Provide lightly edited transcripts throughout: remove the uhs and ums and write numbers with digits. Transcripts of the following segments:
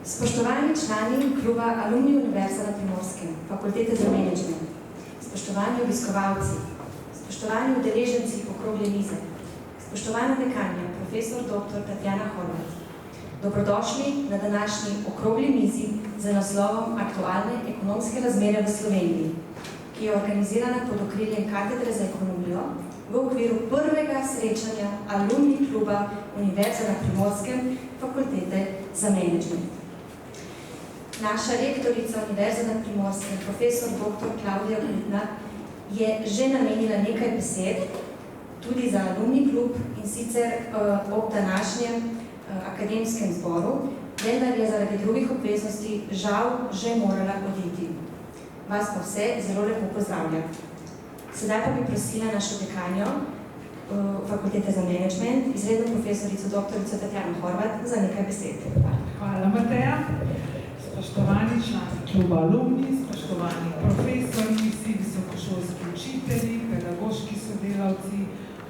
Spoštovani člani kluba Alumni Univerze na Primorskem, Fakultete za menedžment, spoštovani obiskovalci, spoštovani udeleženci okrogle mize, spoštovana dekanja, profesor dr. Tatjana Horvat, dobrodošli na današnji okrogli mizi z naslovom Aktualne ekonomske razmere v Sloveniji, ki je organizirana pod okriljem Katedre za ekonomijo v okviru prvega srečanja Alumni kluba Univerze na Primorskem, Fakultete za menedžment. Naša rektorica Univerze na Primorskem, profesor dr. Klavdija Gutnar, je že namenila nekaj besed tudi za Alumni klub in sicer ob današnjem akademskem zboru, vendar je zaradi drugih obveznosti žal že morala oditi. Vas pa vse zelo lepo pozdravljam. Sedaj pa bi prosila našo dekanjo Fakultete za menedžment, izredno profesorico dr. Tatjano Horvat, za nekaj besed. Hvala, Mateja. Spoštovani člani kluba Alumni, spoštovani profesori, vsi visokošolski učitelji, pedagoški sodelavci,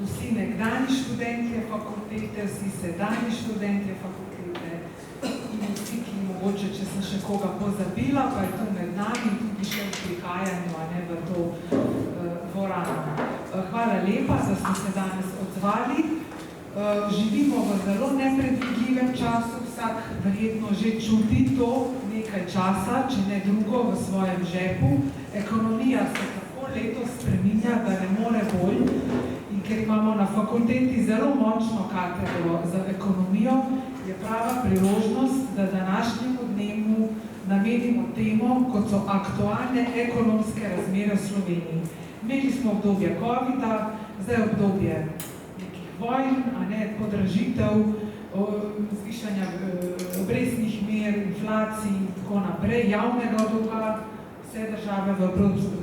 vsi nekdanji študentje fakultete, vsi sedanji študentje fakultete in vsi, ki mogoče, če sem še koga pozabila, pa je to med nami in tudi še v prihajanju, a ne v to dvorano. Hvala lepa, da ste se danes odzvali. Živimo v zelo nepredvidljivem času, vsak verjetno že čuti to nekaj časa, če ne drugo, v svojem žepu. Ekonomija se tako letos spreminja, da ne more bolj. In ker imamo na fakulteti zelo močno katedro za ekonomijo, je prava priložnost, da današnjemu dnevu namenimo temo, kot so aktualne ekonomske razmere v Sloveniji. Imeli smo obdobje COVID-a, zdaj obdobje nekih vojn, a ne podražitev, zvišanja obrestnih mer, inflacij in tako naprej, javnega dolga, vse države v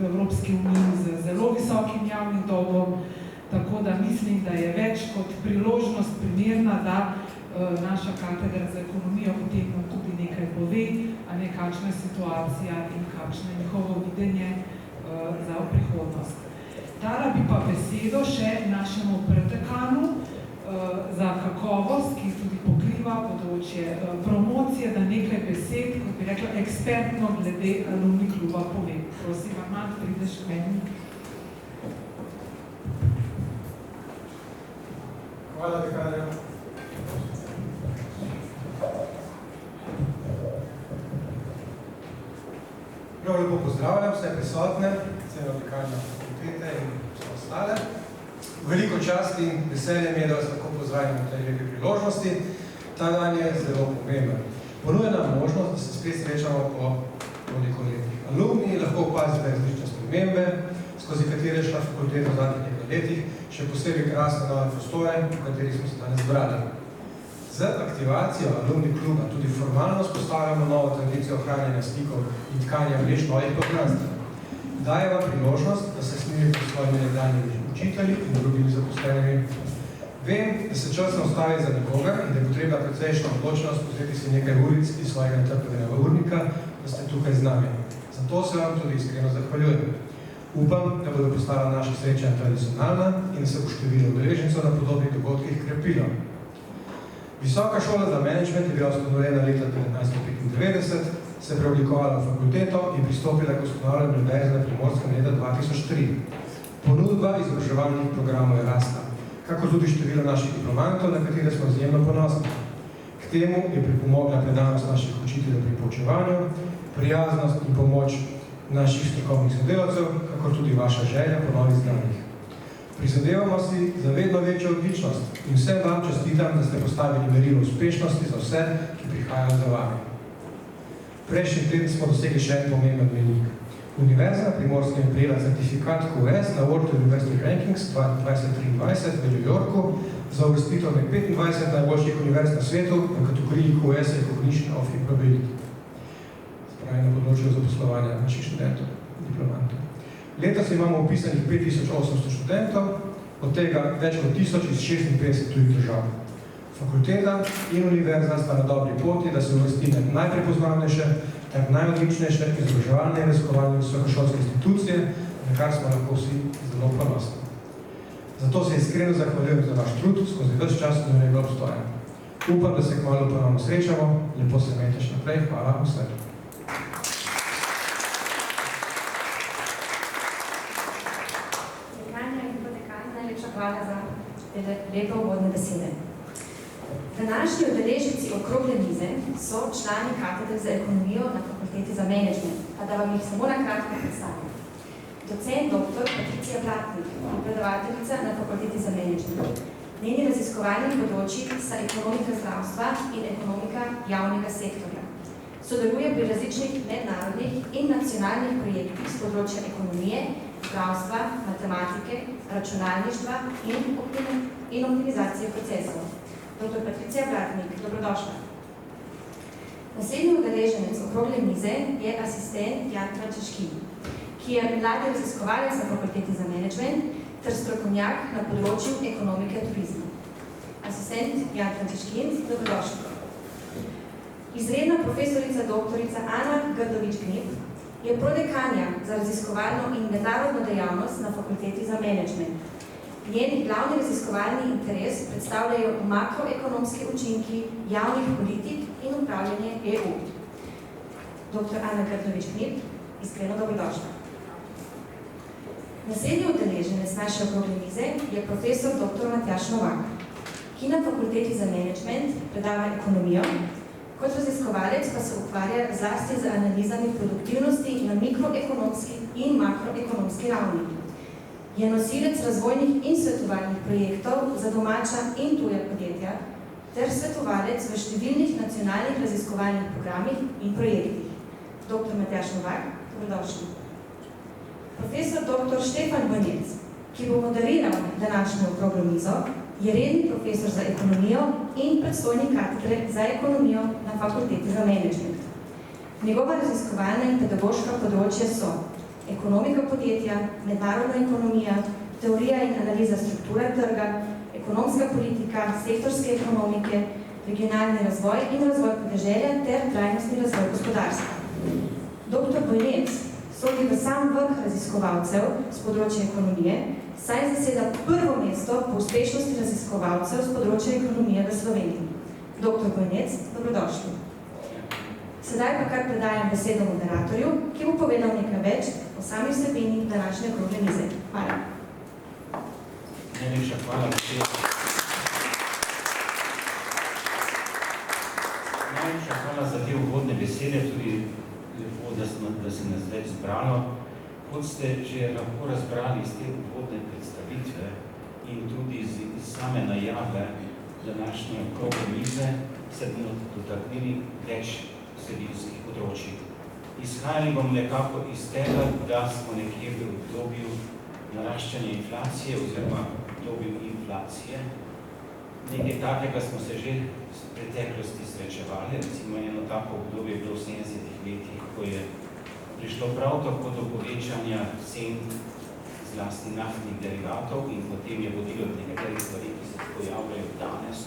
Evropski uniji z zelo visokim javnim dolgom, tako da mislim, da je več kot priložnost primerna, da naša katedra za ekonomijo potem tudi nekaj pove, a ne kakšna je situacija in kakšno je njihovo videnje za prihodnost. Dala bi pa besedo še našemu predekanu za kakovost, ki tudi pokriva področje promocije, da nekaj besed, kot bi rekla, ekspertno glede Alumni kluba pove. Prosim, Armand, prideš k meni. Hvala, dekanja. Lepo pozdravljam vse prisotne, celo dekanja fakultete in vse ostale. Veliko čast in veselje mi je, da vas lahko pozdravim v tej lepi priložnosti. Ta dan je zelo pomemben. Ponuja nam možnost, da se spet srečamo po toliko letih. Alumni lahko opazite različne spremembe, skozi katere šla fakulteta v zadnjih nekaj letih, še posebej krasne nove prostore, v katerih smo se danes zbrali. Z aktivacijo Alumni kluba tudi formalno spostavljamo novo tradicijo ohranjanja stikov in tkanja mrež novih poznanstv. Daje vam priložnost, da se smirite s svojimi nekdanjimi učitelji in drugimi zaposlenimi. Vem, da se čas ne ustavi za nikogar in da je potreba precejšnja odločnost vzeti si nekaj uric iz svojega natrpenega urnika, da ste tukaj z nami. Zato se vam tudi iskreno zahvaljujem. Upam, da bodo postala naša srečanja tradicionalna in se bo število udeležencev na podobnih dogodkih krepilo. Visoka šola za menedžment je bila ustanovljena leta 1995, se preoblikovala v fakulteto in pristopila k ustanovljanju Univerze na Primorskem leta 2003. Ponudba izobraževalnih programov je rasla, kakor tudi število naših diplomantov, na katere smo izjemno ponosni. K temu je pripomogla predanost naših učiteljev pri poučevanju, prijaznost in pomoč naših strokovnih sodelavcev, kakor tudi vaša želja po novih znanjih. Prizadevamo si za vedno večjo odličnost in vsem vam čestitam, da ste postavili merilo uspešnosti za vse, ki prihajajo za vami. Prejšnji teden smo dosegli še en pomemben mejnik. Univerza na Primorskem je prejela certifikat QS na World University Rankings 2023 v New Yorku za uvrstitev med 25 najboljših univerz na svetu v kategoriji QS Recognition of Employability. Spravi na področju zaposlovanja naših študentov in diplomantov. Letos imamo upisanih 5800 študentov, od tega več kot 1000 iz 56 tujih držav. Fakulteta in univerza sta na dobri poti, da se uvrsti med najprepoznavnejše ter najodličnejše izobraževalne in raziskovalne visokošolske institucije, na kar smo lahko vsi zelo ponosni. Zato se iskreno zahvaljujem za vaš trud skozi ves čas njenega obstoja. Upam, da se kmalu ponovno srečamo. Lepo se imejte še naprej. Hvala vsem. Dekanja in podekan, najlepša hvala za te lepe uvodne besede. Današnji udeleženci okrogle mize so člani katedre za ekonomijo na Fakulteti za menedžment, pa da vam jih samo na kratko predstavim. Docent dr. Patricija Blatnik je predavateljica na Fakulteti za menedžment. Njeni raziskovalni področji sta ekonomika zdravstva in ekonomika javnega sektorja. Sodeluje pri različnih mednarodnih in nacionalnih projektih z področja ekonomije, zdravstva, matematike, računalništva in optimizacije procesov. Dr. Patricija Blatnik, dobrodošla. Naslednji udeleženec okrogle mize je asistent Jan Frančeškin, ki je mladi raziskovalec na Fakulteti za menedžment ter strokovnjak na področju ekonomike turizma. Asistent Jan Frančeškin, dobrodošli. Izredna profesorica doktorica Ana Grdović-Gnip je prodekanja za raziskovalno in mednarodno dejavnost na Fakulteti za menedžment. Njen glavni raziskovalni interes predstavljajo makroekonomski učinki javnih politik in upravljanje EU. Dr. Ana Grdović-Gnip, iskreno dobrodošla. Naslednji udeleženec naše okrogle mize je profesor dr. Matjaž Novak, ki na Fakulteti za menedžment predava ekonomijo, kot raziskovalec pa se ukvarja zlasti z analizami produktivnosti na mikroekonomski in makroekonomski ravni. Je nosilec razvojnih in svetovalnih projektov za domača in tuja podjetja ter svetovalec v številnih nacionalnih raziskovalnih programih in projektih. Dr. Matjaž Novak, dobrodošli. Profesor dr. Štefan Banjec, ki bo moderiral današnjo okroglo mizo, je redni profesor za ekonomijo in predstojnik katedre za ekonomijo na Fakulteti za menedžment. Njegova raziskovalna in pedagoška področja so ekonomika podjetja, mednarodna ekonomija, teorija in analiza strukture trga, ekonomska politika, sektorske ekonomike, regionalni razvoj in razvoj podeželja ter trajnostni razvoj gospodarstva. Dr. Banjec sodi v sam vrh raziskovalcev z področja ekonomije, saj zaseda prvo mesto po uspešnosti raziskovalcev z področja ekonomije v Sloveniji. Dr. Banjec, dobrodošli. Sedaj pa kar predajam besedo moderatorju, ki bo povedal nekaj več o sami vsebini današnje okrogle mize. Hvala. Najlepša hvala. Najlepša hvala za te uvodne besede, tudi lepo, da se nas zdaj zbralo. Kot ste že lahko razbrali iz te uvodne predstavitve in tudi iz same najave današnje okrogle mize, se bomo dotaknili več vsebinskih področij. Izhajali bomo nekako iz tega, da smo nekje v obdobju naraščanja inflacije oziroma obdobju inflacije. Nekaj takega smo se že v preteklosti srečevali, recimo eno tako obdobje je bilo v 70-ih letih, ko je prišlo prav tako do povečanja cen zlasti naftnih derivatov in potem je vodilo nekaterih stvari, ki se pojavljajo danes.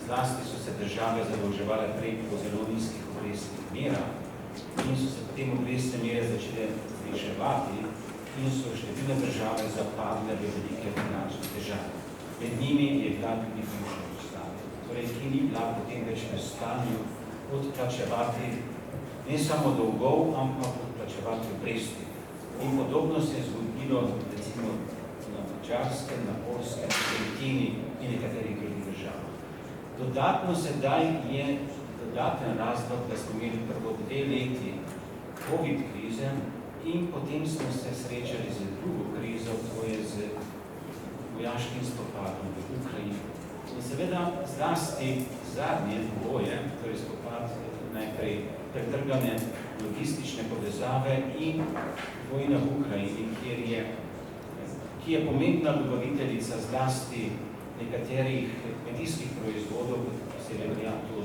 Zlasti so se države zadolževale prej po zelo nizkih obrestnih merah in so se potem obrestne mere začele zviševati in so številne države zapadle v velike finančne težave. Med njimi je bila tudi bivša Jugoslavija, torej ki ni bila potem več v stanju odplačevati ne samo dolgov, ampak odplačevati obresti. In podobno se je zgodilo recimo na Madžarskem, na Poljskem, na Argentini in nekaterih drugih državah. Dodatno sedaj je dodaten razlog, da smo imeli prvo 2 leti COVID krize in potem smo se srečali z drugo krizo, to je z vojaškim spopadom v Ukrajini. In seveda zlasti zadnje boje, torej spopad najprej pretrgane logistične povezave in vojna v Ukrajini, ki je pomembna dobaviteljica zlasti nekaterih kmetijskih proizvodov, se velja to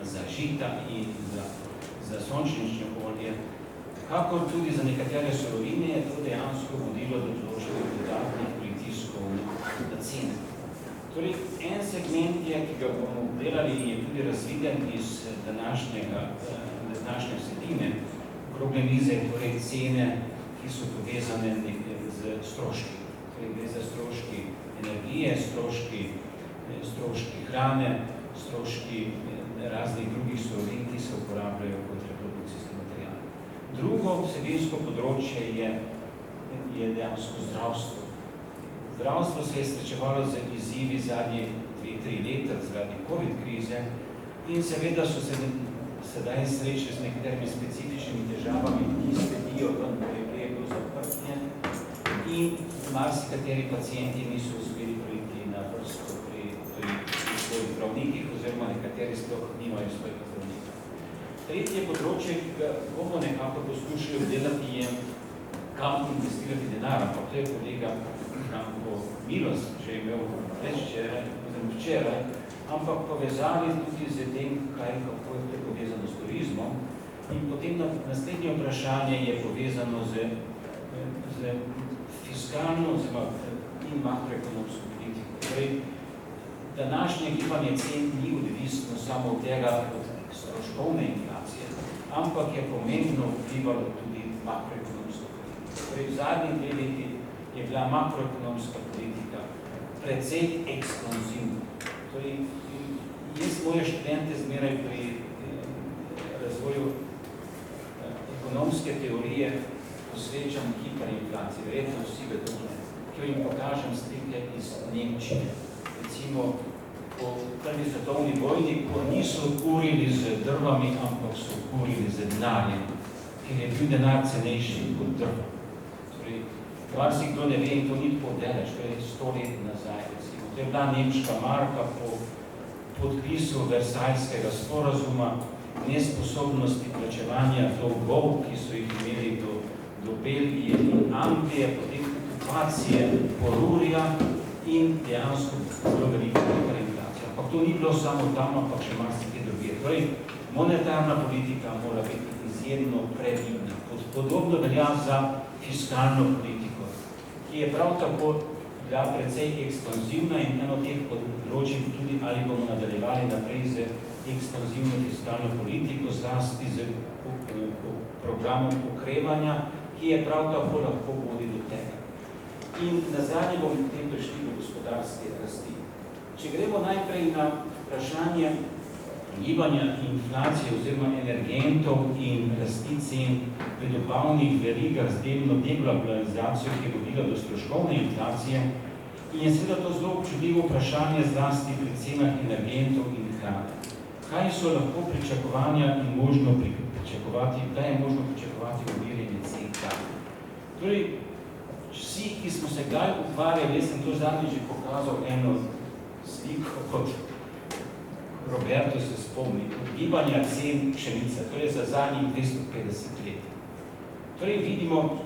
za žita in za sončnično olje, kakor tudi za nekatere surovine je to dejansko vodilo do določenih dodatnih pritiskov na cene. Torej, en segment je, ki ga bomo obdelali, je tudi razviden iz današnje vsebine okrogle mize, torej cene, ki so povezane z stroški. Torej, gre za stroški energije, stroški hrane, stroški raznih drugih surovin, ki se uporabljajo kot reprodukcijski material. Drugo vsebinsko področje je dejansko zdravstvo. Zdravstvo se je srečevalo z izzivi zadnje 2-3 leta zaradi COVID krize in seveda so se sedaj srečali z nekaterimi specifičnimi težavami, ki sledijo ven preglegu zaprtje in marsikateri pacienti niso uspeli priti na vrsto pri svojih zdravnikih oziroma nekateri sploh nimajo svojega zdravnika. Tretje področje, ki ga bomo nekako poskušali obdelati, je kam investirati denar, ampak to je kolega Franko Milos že imel včeraj, ampak povezali tudi z tem, kako je to povezano s turizmom. In potem naslednje vprašanje je povezano z fiskalno in makroekonomsko politiko. Torej, današnje gibanje cen ni odvisno samo od tega od stroškovne inflacije, ampak je pomembno vplivalo tudi makroekonomsko politiko. Torej, v zadnjih 2 leti je bila makroekonomska politika precej ekspanzivna. Torej, jaz moje študente zmeraj pri razvoju ekonomske teorije posvečam hiperinflaciji, verjetno vsi vedo, ki jim pokažem slike iz Nemčije. Recimo, po prvi svetovni vojni, ko niso kurili z drvami, ampak so kurili z denarjem, ker je bil denar cenejši kot drva. Torej, marsikdo ne ve, in to ni tako delež, to je 100 let nazaj. Recimo. To je bila nemška marka po podpisu Versajskega sporazuma, nesposobnosti plačevanja dolgov, ki so jih imeli do Belgije in Anglije, potem okupacije Porurja in dejansko zelo velika hiperinflacija. Ampak to ni bilo samo tam, ampak še marsikaj drugje. Torej, monetarna politika mora biti izjemno previdna. Podobno velja za fiskalno politiko, ki je prav tako bila precej ekspanzivna in eno teh področij tudi, ali bomo nadaljevali naprej z ekspanzivno fiskalno politiko, zlasti z programom okrevanja, ki je prav tako lahko vodi do tega. In nazadnje bomo potem prišli do gospodarske rasti. Če gremo najprej na vprašanje gibanja inflacije oziroma energentov in rasti cen pri dobavnih verigah z delno deglobalizacijo, ki je vodila do stroškovne inflacije, in je seveda to zelo občutljivo vprašanje zlasti pri cenah energentov in hrane. Kaj so lahko pričakovanja in možno pričakovati, da je možno pričakovati umirjenje cen hrane? Torej, vsi, ki smo se kdaj ukvarjali, jaz sem to zadnjič že pokazal eno sliko kot Roberto se spomni, gibanja cen pšenice, torej za zadnjih 250 let. Torej vidimo,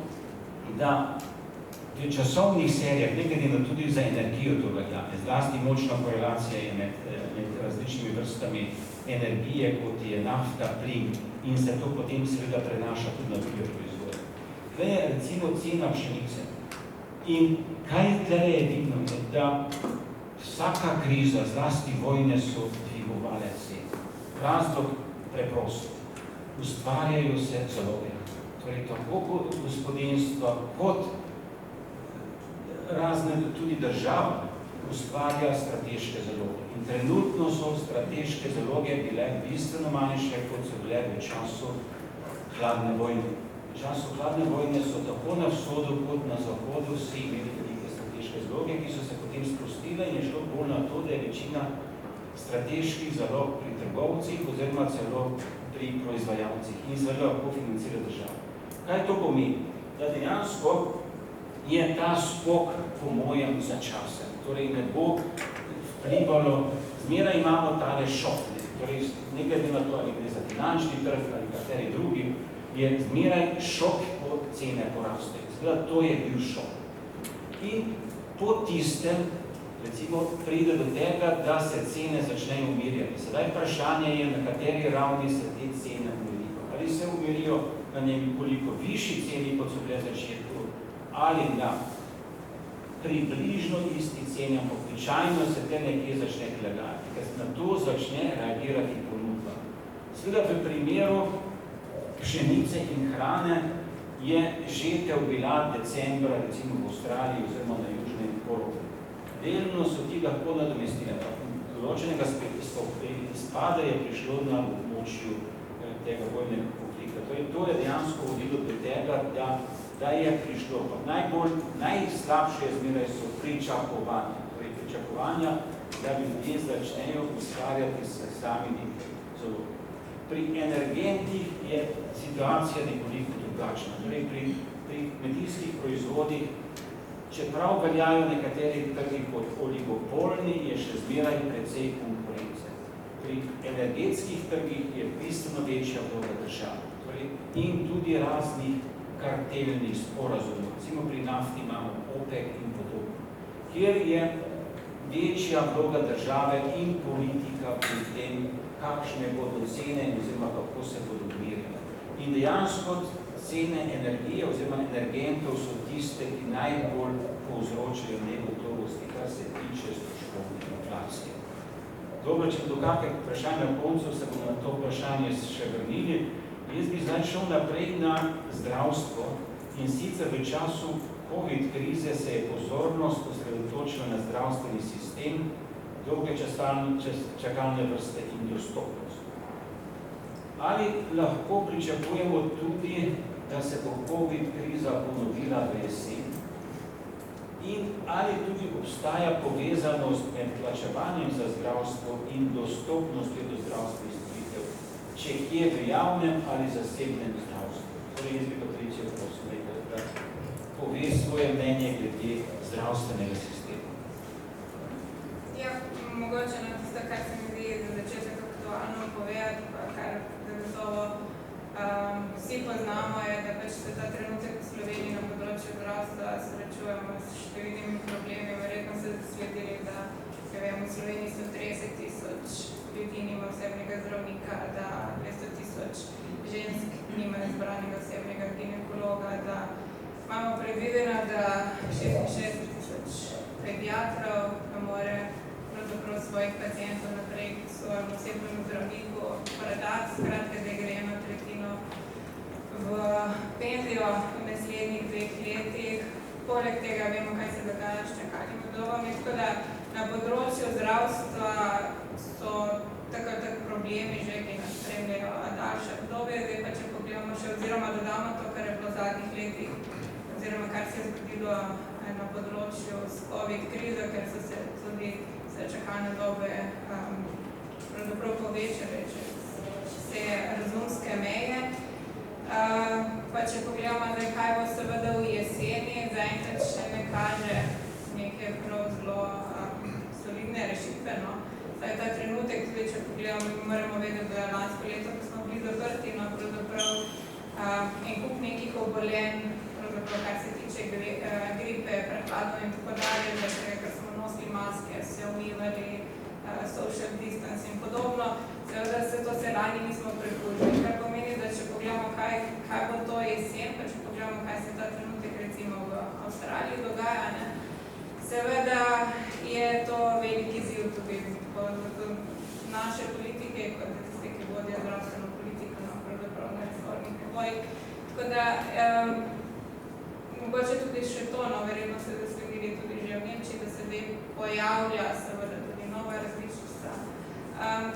da v časovnih serijah, ne glede na tudi za energijo to velja, zlasti močna korelacija je med različnimi vrstami energije, kot je nafta, plin, in se to potem seveda prenaša tudi na druge proizvode. Tukaj je recimo cena pšenice. In kaj tukaj je vidno, da vsaka kriza, zlasti vojne so dvigovale cen. Razlog preprosto. Ustvarjajo se zaloge. Torej, tako gospodinstva kot razne tudi država ustvarja strateške zaloge. In trenutno so strateške zaloge bile bistveno manjše, kot so bile v času hladne vojne. V času hladne vojne so tako na vzhodu kot na zahodu vsi imeli velike strateške zaloge, ki so se potem sprostile in je šlo bolj na to, da je večina strateških zalog pri trgovcih oziroma celo pri proizvajalcih in seveda lahko financira država. Kaj to pomeni? Da dejansko je ta skok po mojem začasen. Torej ne bo vplivalo, zmeraj imamo tale šok. Torej ne glede na to, ali gre za finančni trg ali kateri drugi, je zmeraj šok, ko cene porastejo. Zdaj, to je bil šok. In po tistem, recimo, pride do tega, da se cene začnejo umirjati. Sedaj vprašanje je, na kateri ravni se te cene umirijo. Ali se umirijo na nekoliko višji ceni, kot so bile začetku, ali na približno isti ceni, ampak običajno se te nekje začne prilagajati, ker na to začne reagirati ponudba. Seveda v primeru pšenice in hrane je žetev bila decembra, recimo v Avstraliji oziroma na Južnem polotoku. Delno so ti lahko nadomestile. V določenega izpada je prišlo na območju tega vojnega konflikta. To je dejansko vodilo do tega, da je prišlo. Najslabše zmeraj so pričakovanja. Torej pričakovanja, da bi ljudje začnejo ustvarjati se sami nekaj. Pri energentih je situacija nekoliko drugačna. Torej pri kmetijskih proizvodih, čeprav veljajo nekateri trgi kot oligopolni, je še zmeraj precej konkurence. Pri energetskih trgih je bistveno večja vloga države. In tudi raznih kartelnih sporazumov. Recimo pri nafti imamo OPEC in podobno, kjer je večja vloga države in politika pri tem, kakšne bodo cene oziroma kako se bodo merile. In dejansko cene energije oziroma energentov so tiste, ki najbolj povzročajo negotovosti, kar se tiče stroškovne inflacije. Dobro, če do kakega vprašanja na koncu, se bomo na to vprašanje še vrnili. Jaz bi zdaj šel naprej na zdravstvo in sicer v času COVID krize se je pozornost osredotočila na zdravstveni sistem, dolge čakalne vrste in dostopnost. Ali lahko pričakujemo tudi, da se bo COVID kriza ponovila v jesen? In ali tudi obstaja povezanost med plačevanjem za zdravstvo in dostopnostjo do zdravstvenih storitev, če kje v javnem ali zasebnem zdravstvu? Torej, jaz bi Patricijo prosil, da pove svoje mnenje glede zdravstvenega sistema. Ja, mogoče na tisto, kar se mi zdi za začetek aktualno povedati, pa kar zagotovo vsi poznamo, je, da pač se ta trenutek v Sloveniji na področju zdravstva srečujemo s številnimi problemi. Verjetno se zasledili, da v Sloveniji so 30,000 ljudi nima osebnega zdravnika, da 200,000 žensk nima izbranega osebnega ginekologa, da imamo predvideno, da 66,000 pediatrov ne more pravzaprav svojih pacientov naprej k svojemu osebnemu zdravniku predati, skratka, da gre eno tretjino v penzijo v naslednjih 2 letih. Poleg tega vemo, kaj se dogaja s čakalnimi dobami, tako da na področju zdravstva so tako problemi že, ki nas spremljajo daljše obdobje. Zdaj pa, če pogledamo še oziroma dodamo to, kar je bilo v zadnjih letih, oziroma kar se je zgodilo na področju s COVID krizo, ker so se tudi čakalne dobe pravzaprav povečale čez vse razumske meje. Pa če pogledamo zdaj, kaj bo seveda v jeseni, zaenkrat še ne kaže neke prav zelo solidne rešitve. Zdaj ta trenutek, tudi če pogledamo, moramo vedeti, da lansko leto, ko smo bili zaprti, pravzaprav en kup nekih obolenj, kar se tiče gripe, prehladno in tako dalje, ker smo nosili maske, se umivali, social distance in podobno. Seveda se lani nismo prekužili, kar pomeni, da če pogledamo, kaj bo to jesen, pa če pogledamo, kaj se ta trenutek recimo v Avstraliji dogaja, seveda je to veliki izziv tudi naše politike, kot da tiste, ki vodijo zdravstveno politiko, pravzaprav na reformnih nivojih. Tako da mogoče tudi še to, verjetno se zasledili tudi že v Nemčiji, da se zdaj pojavlja seveda tudi nova različica.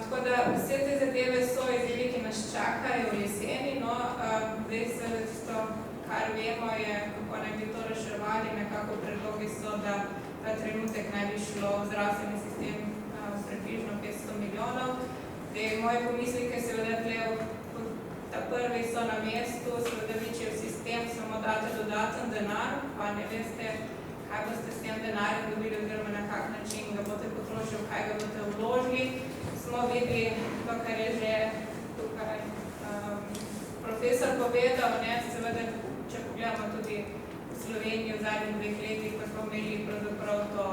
Tako da vse te zadeve so izzivi, ki nas čakajo v jeseni. Zdaj seveda tisto, kar vemo, je, kako naj bi to reševali. Nekako predlogi so, da ta trenutek naj bi šlo v zdravstveni sistem približno 500 milijonov. Moje pomislike seveda ta prvi so na mestu, seveda večji v sistem, samo date dodaten denar, pa ne veste, kaj boste s tem denarjem dobili oziroma na kak način ga boste potrošili, kaj ga boste vložili. Smo videli to, kar je že tukaj profesor povedal, seveda, če pogledamo tudi v Sloveniji v zadnjih 2 letih, ko smo imeli pravzaprav to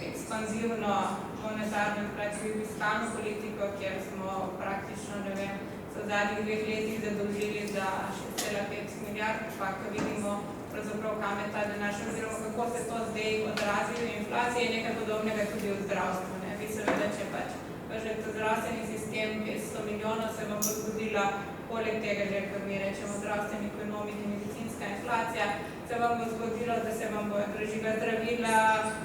ekspanzivno monetarno fiskalno politiko, kjer smo praktično, v zadnjih 2 letih zadolžili za 6,5 milijard, pa ko vidimo pravzaprav, kam je ta denar šel, oziroma kako se to zdaj odrazi v inflaciji, je nekaj podobnega tudi v zdravstvu. Vi seveda, če vržete zdravstveni sistem 500 milijonov, se vam bo zgodila poleg tega, že kot mi rečemo, zdravstveni ekonomik in medicinska inflacija. se vam bo zgodilo, da se vam bojo dražila zdravila,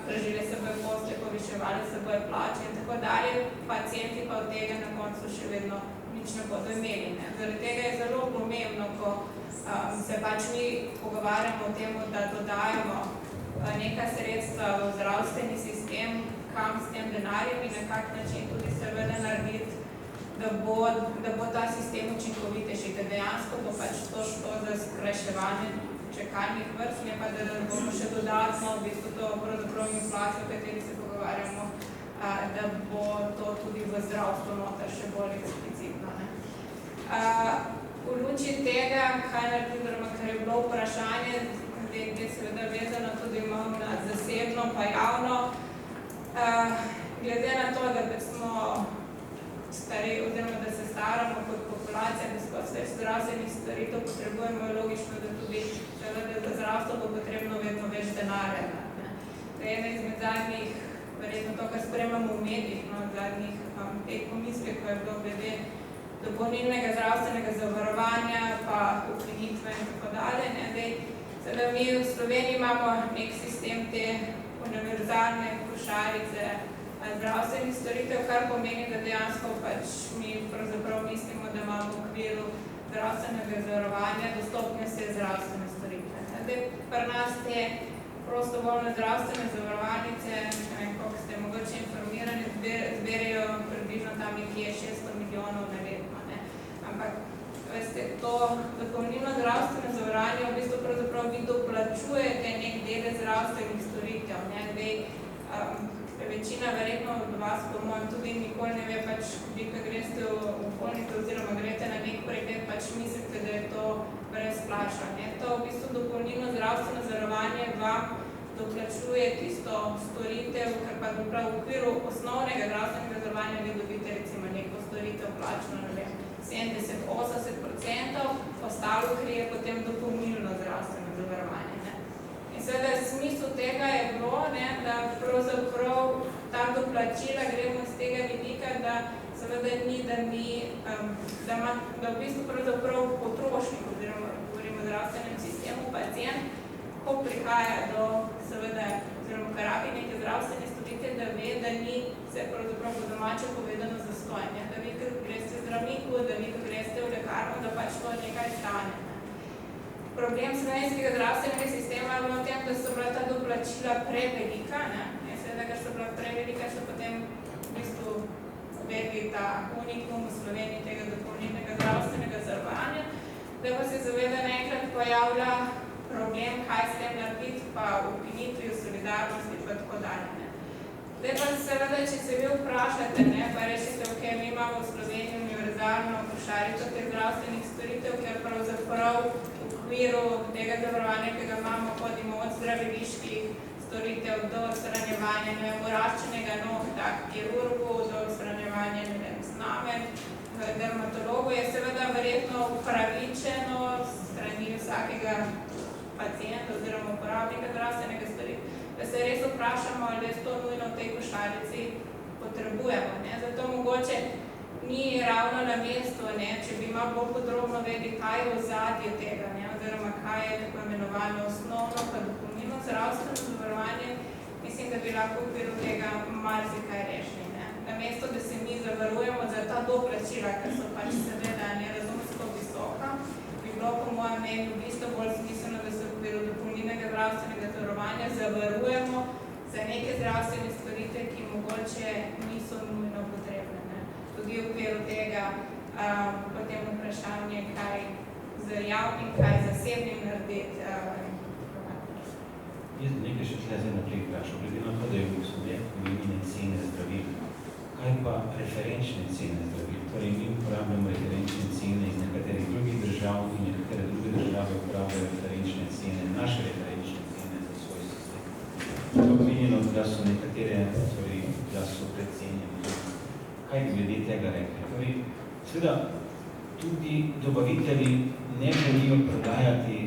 dražile se bojo posle, poviševali se bojo plače in tako dalje, pacienti pa od tega na koncu še vedno nič ne bodo imeli. Ne. Zaradi tega je zelo pomembno, ko se pač mi pogovarjamo o tem, da dodajamo neka sredstva v zdravstveni sistem, kam s tem denarjem in na kak način tudi seveda narediti, da bo ta sistem učinkovitejši, da dejansko bo pač to šlo za skrajševanje čakalnih vrst, ne pa da bomo še dodatno v bistvu to pravzaprav inflacijo, o kateri se pogovarjamo, da bo to tudi v zdravstvu noter še bolj eksplicitno. Ne. V luči tega, kaj narediti, oziroma kar je bilo vprašanje, gde seveda vezano tudi malo na zasebno pa javno, glede na to, da smo stari, oziroma da se staramo kot populacija, da smo vse zdravstvenih storitev potrebujemo, je logično, da tudi seveda za zdravstvo bo potrebno vedno več denarja. To je ena izmed zadnjih, verjetno to, kar spremljamo v medijih, zadnjih teh pomislekov je bilo glede dopolnilnega zdravstvenega zavarovanja, pa ukinitve in tako dalje. Seveda mi v Sloveniji imamo nek sistem te univerzalne košarice zdravstvenih storitev, kar pomeni, da dejansko pač mi pravzaprav mislimo, da imamo v okviru zdravstvenega zavarovanja dostopne vse zdravstvene storitve. Pri nas te prostovoljne zdravstvene zavarovalnice, ne vem, koliko ste mogoče informirani, zberajo približno tam nekje 600 milijonov na letno. Ne. Ampak, veste, to dopolnilno zdravstveno zavarovanje v bistvu pravzaprav vi doplačujete nek dele zdravstvenih storitev. Ne. Večina verjetno od vas, po mojem, tudi nikoli ne ve, pač vi, ko greste v bolnico oziroma greste na nek pregled, pač mislite, da je to brezplačno. To v bistvu dopolnilno zdravstveno zavarovanje vam doplačuje tisto storitev, ker pa v okviru osnovnega zdravstvenega zavarovanja vi dobite recimo neko storitev plačno, ne vem, 70-80%, ostalo krije potem dopolnilno zdravstveno zavarovanje. In seveda smisel tega je bilo, da pravzaprav ta doplačila gremo z tega vidika, da seveda ni, da v bistvu pravzaprav potrošnik, oziroma govorimo o zdravstvenem sistemu, pacient, ko prihaja do seveda, oziroma ko rabi neke zdravstvene storitve, da ve, da ni vse pravzaprav po domače povedano zastonj. Da vi, ko greste zdravniku, da vi, ko greste v lekarno, da pač to nekaj stane. Problem slovenskega zdravstvenega sistema je bilo v tem, da so bila ta doplačila prevelika, seveda, ker so bila prevelika, so potem v bistvu uvedli ta unikum v Sloveniji tega dopolnilnega zdravstvenega zavarovanja, da pa se zaveda naenkrat pojavlja problem, kaj s tem narediti, pa ukinitvi, solidarnosti, pa tako dalje. Zdaj pa seveda, če se vi vprašate, pa rečete, ok, mi imamo v Sloveniji univerzalno košarico teh zdravstvenih storitev, ker pravzaprav v okviru tega zavarovanja, ki ga imamo, hodimo od zdraviliških storitev do odstranjevanja oraščenega nohta, kirurgu, do odstranjevanja snamen, dermatologu, je seveda verjetno upravičeno strani vsakega pacienta oziroma uporabnika zdravstvenega storitev, da se res vprašamo, ali je to nujno v tej košarici potrebujemo. Zato mogoče ni ravno na mestu, če bi malo bolj podrobno vedeli, kaj je ozadje tega, oziroma kaj je tako imenovano osnovno pa dopolnilno zdravstveno zavarovanje, mislim, da bi lahko v okviru tega marsikaj rešili. Namesto, da se mi zavarujemo za ta doplačila, ker so pač seveda nerazumsko visoka, bi bilo po mojem mnenju v bistvu bolj smiselno, da se v okviru dopolnilnega zdravstvenega zavarovanja zavarujemo za neke zdravstvene storitve, ki mogoče niso nujno potrebne. Tudi v okviru tega potem vprašanje, kaj z javnim, kaj zasebnim narediti. Jaz nekaj še tle zdaj naprej vprašal, glede na to, da je v subjektu omenjene cene zdravil. Kaj pa referenčne cene zdravil? Torej, mi uporabljamo referenčne cene iz nekaterih drugih držav in nekatere druge države uporabljajo referenčne cene, naše referenčne cene za svoj sistem. To je omenjeno, da so nekatere, torej, da so predcenjeni. Kaj bi glede tega rekli? Torej, seveda, tudi dobavitelji ne želijo prodajati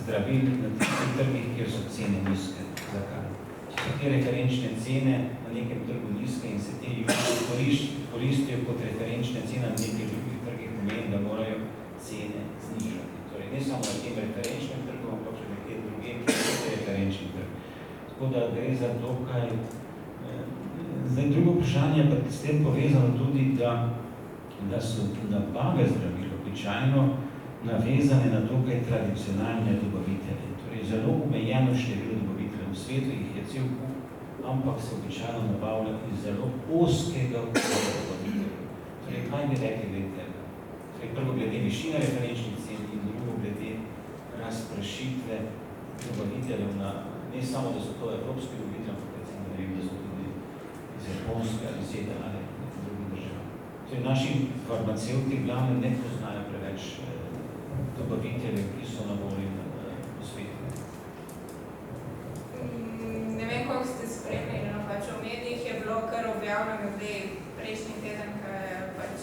zdravil na tistih trgih, kjer so cene nizke. Zakaj? Če so te referenčne cene na nekem trgu nizke in se te koristijo kot referenčne cene na nekaj drugih trgih, pomeni, da morajo cene znižati. Torej, ne samo na tem referenčnem trgu, ampak še nekaj druge Tako da gre za dokaj. Zdaj, drugo vprašanje pa s tem povezano tudi, da so nabave zdravil običajno navezane na dokaj tradicionalne dobavitelje. Torej, zelo omejeno število dobaviteljev. V svetu jih je cel kup, ampak se običajno nabavlja iz zelo ozkega obsega dobaviteljev. Torej, kaj bi rekli glede tega? Torej, prvo glede višine referenčnih cen in drugo glede razprašitve dobaviteljev na, ne samo, da so to evropski dobavitelji, ampak recimo, da vem, da so tudi iz Japonske ali ZDA ali drugih držav. Torej, naši farmacevti glavno ne poznajo preveč dobaviteljev, ki so na voljo v svetu. Ne vem, koliko ste spremljali, no pač v medijih je bilo kar objavljeno zdaj prejšnji teden, ko je pač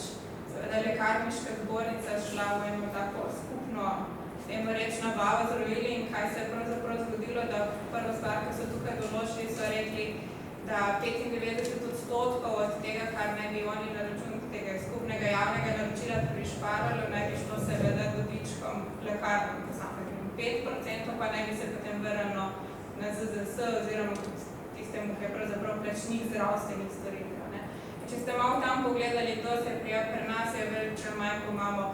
seveda lekarniška zbornica šla v eno tako skupno, temu reč, nabavo zdravili in kaj se je pravzaprav zgodilo, da prvo stvar, ko so tukaj določili, so rekli, da 95% od tega, kar naj bi oni na račun tega skupnega javnega naročila prišparalo, naj bi šlo seveda dobičkom lekarnom posameznim. 5% pa naj bi se potem vrnilo na ZZS oziroma tistemu, ki je pravzaprav plačnik zdravstvenih storitev. Če ste malo tam pogledali, to se pri nas je več manj, ko imamo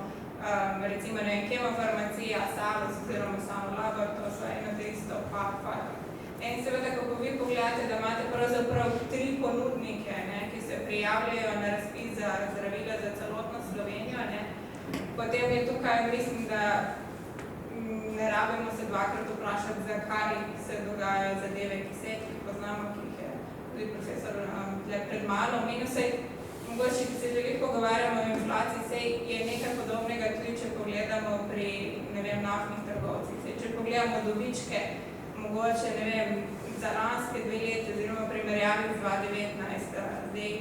recimo, ne vem, kemofarmacija, Salus oziroma samo Labor, to so eno isto, pa. In seveda, kako vi pogledate, da imate pravzaprav 3 ponudnike, ki se prijavljajo na razpis za zdravila za celotno Slovenijo, potem je tukaj, mislim, da ne rabimo se dvakrat vprašati, zakaj se dogajajo zadeve, ki se jih poznamo, ki jih je tudi profesor pred malo omenil. Mogoče, ki se veliko pogovarjamo o inflaciji, sej je nekaj podobnega tudi, če pogledamo pri, ne vem, naftnih trgovcih. Če pogledamo dobičke, mogoče, ne vem, za lanske 2 leta, oziroma primerjavi z 2019, zdaj,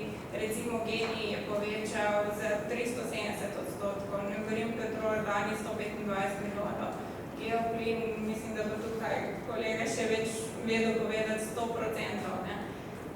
recimo Geni je povečal za 370%, ne govorim Petrol, lani 125 milijonov, Geoplin, mislim, da bo tukaj kolega še več vedel povedati 100%.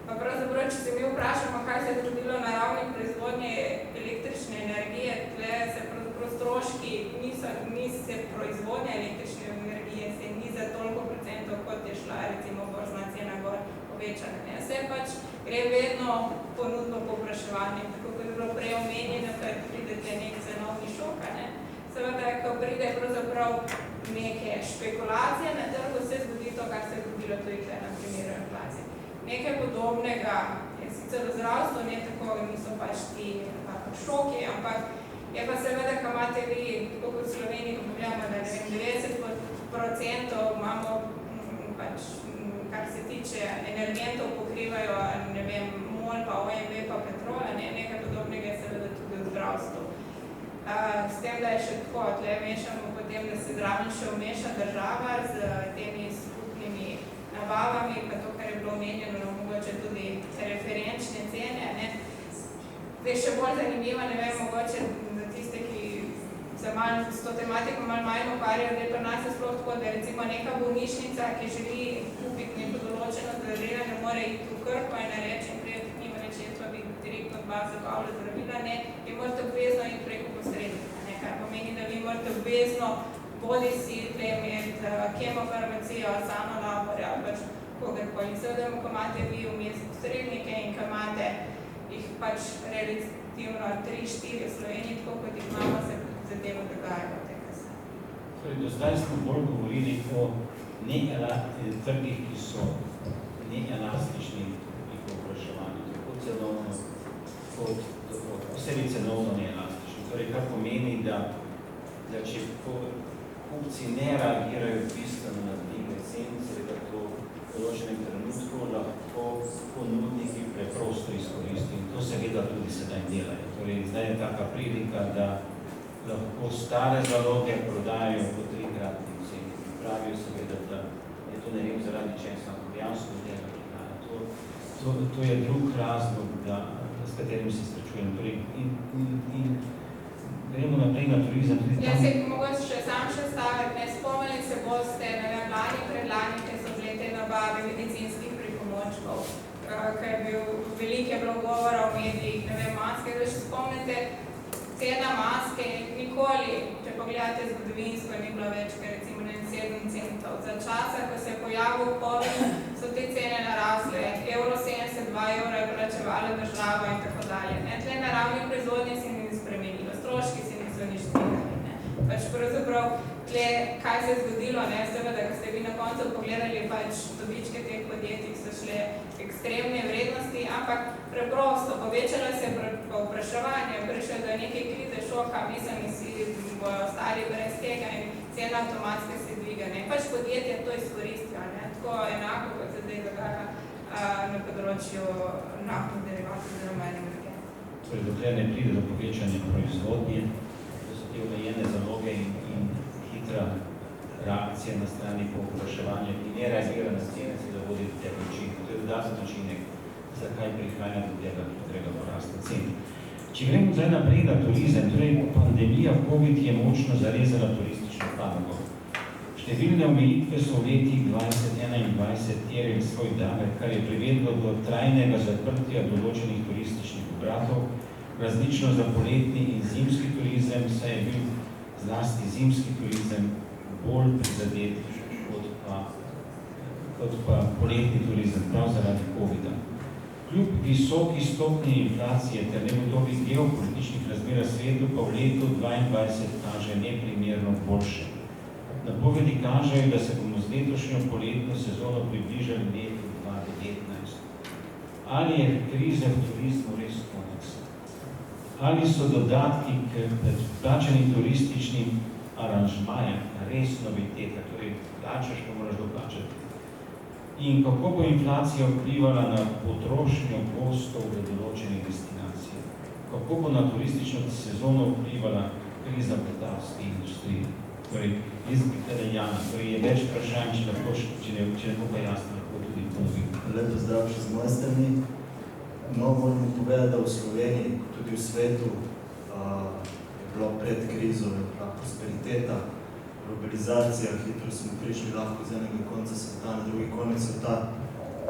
Pa pravzaprav, če se mi vprašamo, kaj se je zgodilo na ravni proizvodnje električne energije, tle se pravzaprav stroški ni se proizvodnja električne energije, se ni za toliko procentov, kot je šla recimo borzna cena gor povečana. Se pač gre vedno ponudbo povpraševanje, tako kot je bilo prej omenjeno, ker pridete nek cenovni šok. Seveda, ko pride pravzaprav neke špekulacije na trgu, se zgodi to, kar se je zgodilo tudi tle na primeru inflacije. Nekaj podobnega je sicer v zdravstvu, ne tako, niso pač ti šoki, ampak je pa seveda, ko imate vi, tako kot v Sloveniji, ko pogledamo, da 90% imamo, pač, kar se tiče energentov, pokrivajo, ne vem, MOL, pa OMV, pa Petrol, nekaj podobnega je seveda tudi v zdravstvu. S tem, da je še tako, tle mešamo potem, da se zraven še vmeša država z temi skupnimi nabavami, pa to, kar je bilo omenjeno, mogoče tudi referenčne cene. Zdaj še bolj zanimivo, ne vem, mogoče za tiste, ki se malo s to tematiko malo manj ukvarjajo, da pri nas je sploh tako, da recimo neka bolnišnica, ki želi kupiti neko določeno zdravilo, ne more iti v Krko in reči, in prije tudi nima reči, jaz pa bi direktno od vas zabavljati zdravila, ne, vi morate obvezno iti preko posrednika, kar pomeni, da vi morate obvezno bodi si imeti kemofarmacijo, samo laborja, pač kogarkoli. Seveda, ko imate vi vmes posrednike in ko imate jih pač relativno 3-4 v Sloveniji, tako kot jih imamo, se zadeva dogajajo tega se. Torej, do zdaj smo bolj govorili o trgih, ki so neelastični pri povpraševanju, tako cenovno, kot posebej cenovno neelastični. Torej, kar pomeni, da če kupci ne reagirajo bistveno na dvige cen, seveda to v določenem trenutku lahko ponudniki preprosto izkoristijo. In to seveda tudi sedaj delajo. Torej, zdaj je taka prilika, da lahko stare zaloge prodajajo po 3-kratni ceni. Pravijo seveda, da je to ne vem zaradi česa, dejansko delajo. To je drug razlog, s katerim se srečujem. Torej, in gremo naprej na turizem. Ja, se mogoče še sam stavek, ne spomnili se boste, ne vem, lani, predlani, ker so bile te nabave medicinskih pripomočkov, ker je veliko bilo govora o medijih, ne vem, maske, da še spomnite, cena maske nikoli, če pogledate zgodovinsko, ni bila več, ker recimo 7 centov. Za časa, ko se je pojavil COVID, so te cene narasle, evro 72 evra je plačevala država in tako dalje. Tle na ravni proizvodnje se ni spremenilo, stroški se niso nič dvigali. Pač pravzaprav tle, kaj se je zgodilo, seveda, ko ste vi na koncu pogledali, pač dobičke teh podjetij so šle ekstremne vrednosti, ampak preprosto povečalo se je povpraševanje, prišlo do neke krize, šoka, mislim, si ostali brez tega in cena avtomatske se dviga. Pač podjetje to izkoristijo, tako enako, kot se zdaj dogaja na področju naftnih derivatov oziroma energije. Torej, dokler ne pride do povečanja proizvodnje, to so te omejene zaloge in hitra reakcija na strani povpraševanja, ki ne reagira na cene, se da vodi do tega učinka. To je dodaten učinek, zakaj prihaja do tega hitrega porasta cen. Če gremo zdaj naprej na turizem, torej pandemija COVID je močno zarezala turistično panogo. Številne omejitve so v letih 2021 terjali svoj davek, kar je privedlo do trajnega zaprtja določenih turističnih obratov, različno za poletni in zimski turizem, saj je bil zlasti zimski turizem bolj prizadet kot pa poletni turizem, prav zaradi COVID-a. Kljub visoki stopnji inflacije ter negotovih geopolitičnih razmer v svetu pa v letu 2022 kaže neprimerno boljše. Napovedi kažejo, da se bomo z letošnjo poletno sezono približali letu 2019. Ali je krize v turizmu res konec? Ali so dodatki k predplačanim turističnim aranžmajem res noviteta, torej plačaš, pa moraš doplačati? In kako bo inflacija vplivala na potrošnjo gostov v določenih destinacijah? Kako bo na turistično sezono vplivala kriza v letalski industriji? Torej, je več vprašanj, če ne bo pa jasno, lahko tudi ponovim. Lepo zdrav še z moje strani. No, moramo povedati, da v Sloveniji, tudi v svetu, je bilo pred krizo, je bila prosperiteta, globalizacija, hitro smo prišli lahko z enega konca sveta na drugi konec sveta.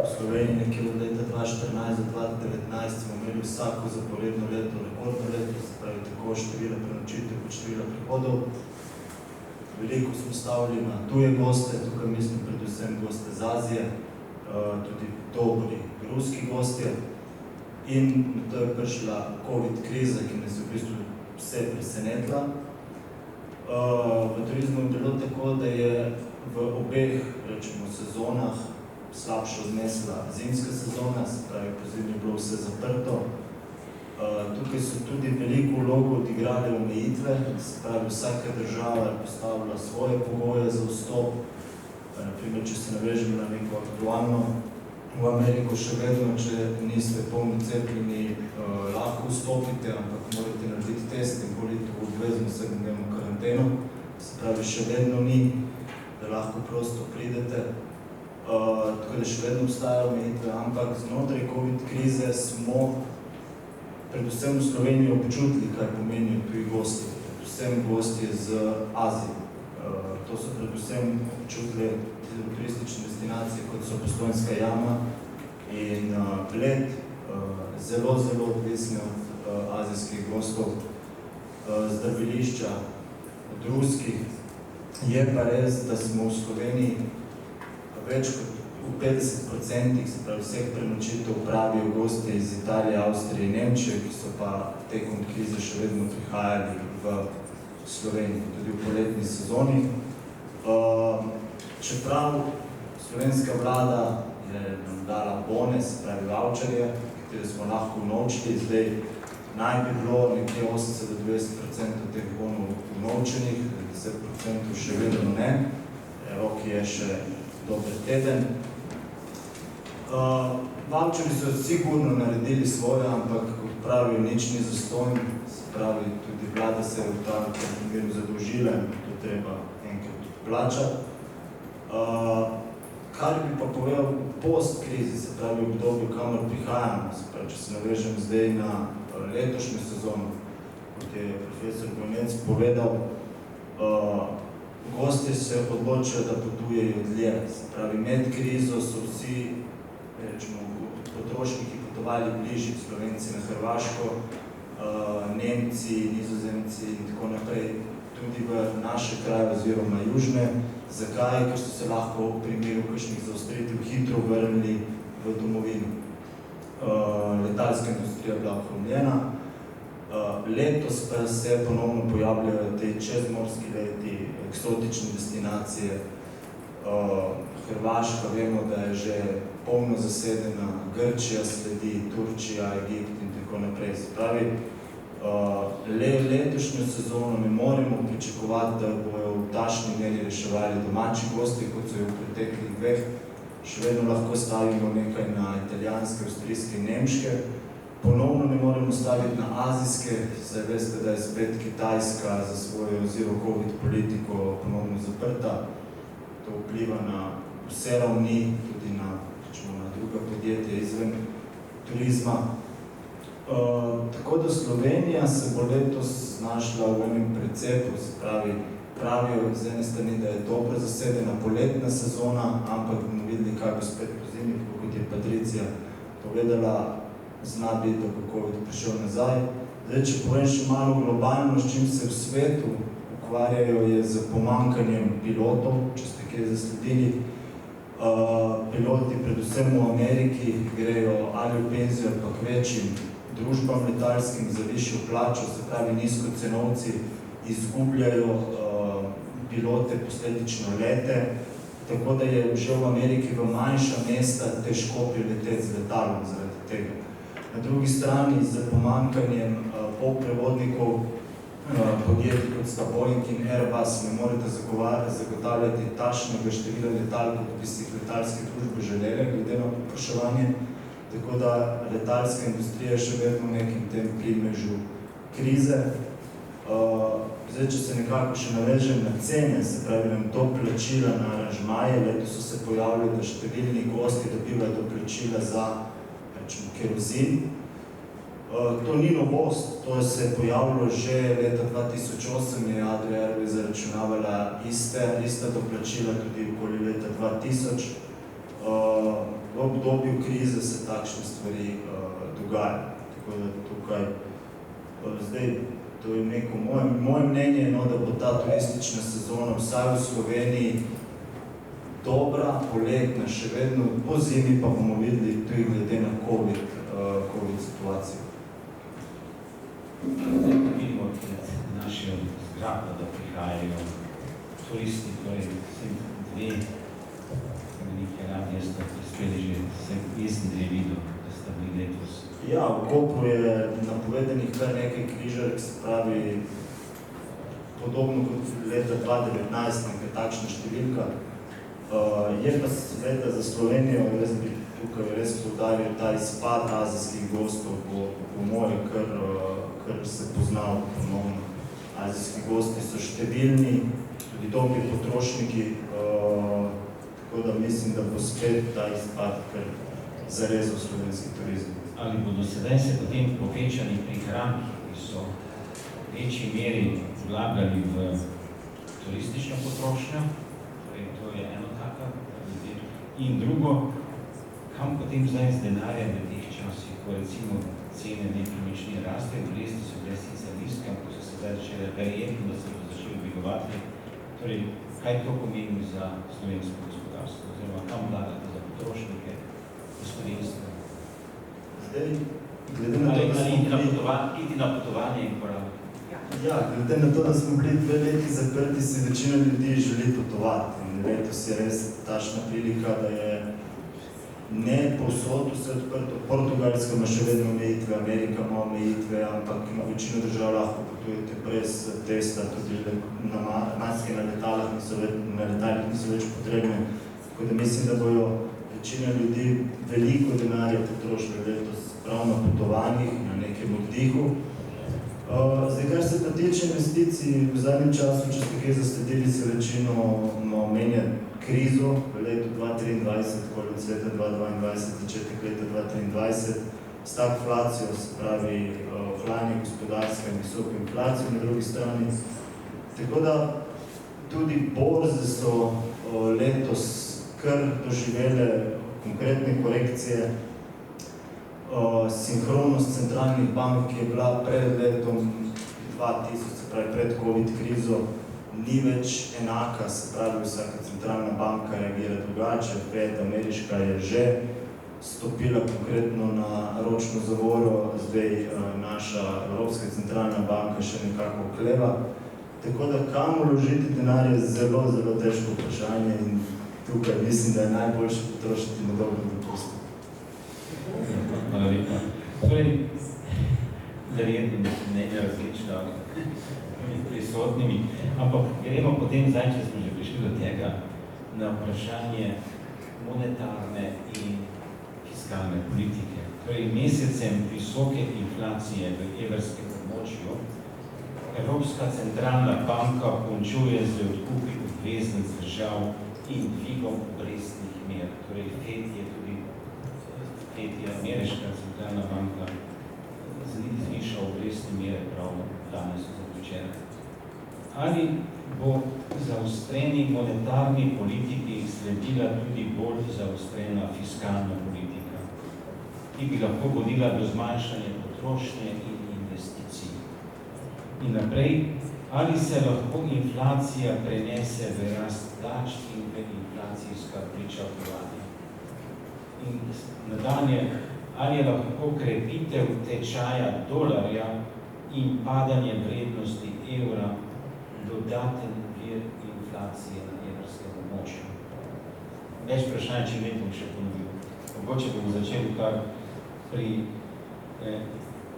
V Sloveniji nekje od leta 2014 do 2019 smo imeli vsako zaporedno leto, rekordno leto, se pravi tako števila prenočitev kot števila prihodov. Veliko smo stavili na tuje goste, tukaj mislim predvsem goste z Azije, tudi dobri ruski gostje. In to je prišla COVID kriza, ki nas je v bistvu vse presenetila. V turizmu je bilo tako, da je v obeh, rečemo, sezonah slabše odnesla zimska sezona, se pravi, po zimi je bilo vse zaprto. Tukaj so tudi veliko vlogo odigrale omejitve, se pravi, vsaka država je postavila svoje pogoje za vstop. Naprimer, če se navežemo na neko aktualno, v Ameriko še vedno, če niste polni cepljeni, lahko vstopite, ampak morate narediti test in bolite v obvezno 7-dnevno karanteno. Se pravi, še vedno ni, da lahko prosto pridete. Tako da še vedno obstajajo omejitve, ampak znotraj COVID krize smo predvsem v Sloveniji občutili, kaj pomenijo tuji gosti, predvsem gosti z Azije. To so predvsem občutili turistične destinacije, kot so Postojnska jama in Bled, zelo odvisni od azijskih gostov, zdravilišča, od ruskih. Je pa res, da smo v Sloveniji več kot v 50%, se pravi vseh prenočitev pravijo gosti iz Italije, Avstrije in Nemčije, ki so pa tekom krize še vedno prihajali v Sloveniji, tudi v poletni sezoni. Čeprav slovenska vlada je nam dala bone, se pravi voucherje, katere smo lahko unovčili, zdaj naj bi bilo nekje 80 do 20% teh bonov unovčenih, 10% še vedno ne, rok je še dober teden. Voucherji so sigurno naredili svoje, ampak kot pravijo, nič ni zastonj, se pravi, tudi vlada se je v ta primeru zadolžila in to treba enkrat plačati. Kar bi pa povedal post-krizi, se pravi v obdobju, kamor prihajamo, se pravi, če se navežem zdaj na letošnjo sezono, kot je profesor Bonec povedal, gostje se odločajo, da potujejo dlje, se pravi, med krizo so vsi, rečemo, potrošniki potovali bližje, Slovenci na Hrvaško, Nemci, Nizozemci in tako naprej, tudi v naše kraje oziroma južne, Zakaj? Ker so se lahko v primeru kakšnih zaostritev hitro vrnili v domovino. Letalska industrija je bila ohromljena. Letos pa se ponovno pojavljajo te čezmorski leti, eksotične destinacije. Hrvaška, vemo, da je že polno zasedena, Grčija sledi, Turčija, Egipt in tako naprej. Se pravi, letošnjo sezono ne moremo pričakovati, da bojo v takšni meri reševali domači gosti, kot so jo v preteklih dveh. Še vedno lahko stavimo nekaj na italijanske, avstrijske in nemške. Ponovno ne moremo staviti na azijske, saj veste, da je spet Kitajska za svojo zero covid politiko ponovno zaprta. To vpliva na vse ravni, tudi na druga podjetja izven turizma. Tako da Slovenija se bo letos znašla v enem precepu, se pravijo z ene strani, da je dobro zasedena poletna sezona, ampak bomo videli, kaj bo spet po zimi, kot je Patricija povedala, zna biti, da bo COVID prišel nazaj. Zdaj, če povem še malo globalno, s čim se v svetu ukvarjajo, je z pomanjkanjem pilotov, če ste kje zasledili. Piloti, predvsem v Ameriki, grejo ali v penzijo, ali pa k večjim družbam letalskim za višjo plačo, se pravi nizkocenovci izgubljajo pilote, posledično lete, tako da je že v Ameriki v manjša mesta težko prileteti z letalom zaradi tega. Na drugi strani, z pomanjkanjem polprevodnikov podjetij, kot sta Boeing in Airbus, ne morete zagotavljati takšnega števila letal, kot bi si letalske družbe želele, glede na povpraševanje, tako da letalska industrija je še vedno v nekem tem primežu krize. Zdaj, če se nekako še navežem na cene, se pravi nam doplačila na aranžmaje, letos so se pojavili, da številni gosti dobivajo doplačila za kerozin. To ni novost, to se je pojavilo že leta 2008, je Adria Airways zaračunavala ista doplačila tudi okoli leta 2000. V obdobju krize se takšne stvari dogajajo. Tako da tukaj, zdaj, to je neko moje mnenje, da bo ta turistična sezona vsaj v Sloveniji dobra, poletna, še vedno po zimi pa bomo videli tudi glede na COVID situacijo. Zdaj vidimo naše zgrade, da prihajajo turisti, torej vsem dve velike radije sta prispeli že vsem jesen dve videl, da sta bili letos. Ja, v Kopru je napovedanih kar nekaj križark, se pravi podobno kot leta 2019, nekaj takšna številka. Je pa seveda za Slovenijo, jaz bi tukaj res poudaril, ta izpad azijskih gostov po moje, kar se poznal ponovno. Azijski gosti so številni, tudi dobri potrošniki, tako da mislim, da bo spet ta izpad kar zarezal slovenski turizem. Ali bodo sedaj se potem povečani prihranki, ki so v večji meri vlagali v turistično potrošnjo, torej to je eno taka, in drugo, kam potem zdaj z denarjem v teh časih, ko recimo cene nepremičnin rastejo, obresti so bile sicer nizke, ampak so se zdaj začele verjetno, da se bo začeli dvigovati, torej kaj to pomeni za slovensko gospodarstvo, oziroma kam vlagate za potrošnike, gospodinstvo? Zdaj, glede na to, da smo iti na potovanje in porabiti. Ja, glede na to, da smo bili 2 leti zaprti, si večina ljudi želi potovati. In letos je res takšna prilika, da je ne povsod vse odprto. Portugalska ima še vedno omejitve, Amerika ima omejitve, ampak na večino držav lahko potujete brez testa, tudi maske na letalih niso več potrebne. Tako da mislim, da bojo večina ljudi veliko denarja potrošili letos prav na potovanjih, na nekem oddihu. Zdaj, kar se pa tiče investicij, v zadnjem času, če ste kaj zasledili, se večino omenja krizo v letu 2023, konec leta 2022, začetek leta 2023, stagflacijo, se pravi ohlajanje gospodarstva in visoko inflacijo na drugi strani. Tako da tudi borze so letos kar doživele konkretne korekcije. Sinhronost centralnih bank, ki je bila pred letom 2000, se pravi pred COVID krizo, ni več enaka, se pravi, vsaka centralna banka reagira drugače. Fed ameriška je že stopila konkretno na ročno zavoro, zdaj naša Evropska centralna banka še nekako okleva. Tako da kam vložiti denar je zelo, zelo težko vprašanje in tukaj mislim, da je najboljše potrošiti na dolgo dopust. Hvala lepa. Torej, verjetno ne različna med prisotnimi, ampak gremo potem zdaj, če smo že prišli do tega, na vprašanje monetarne in fiskalne politike. Torej, mesecem visoke inflacije v evrskem območju Evropska centralna banka končuje z odkupi obveznic držav in dvigom obrestnih mer. Torej, FED je ameriška centralna banka zviša obrestne mere prav danes zaključene. Ali bo zaostreni monetarni politiki sledila tudi bolj zaostrena fiskalna politika, ki bi lahko vodila do zmanjšanja potrošnje in investicij? In naprej, ali se lahko inflacija prenese v rast plač in v inflacijska pričakovanja? In nadalje, ali je lahko krepitev tečaja dolarja in padanje vrednosti evra dodaten vir inflacije na evrskem območju? Več vprašanj, če ne bom še ponovil. Mogoče bomo začeli kar pri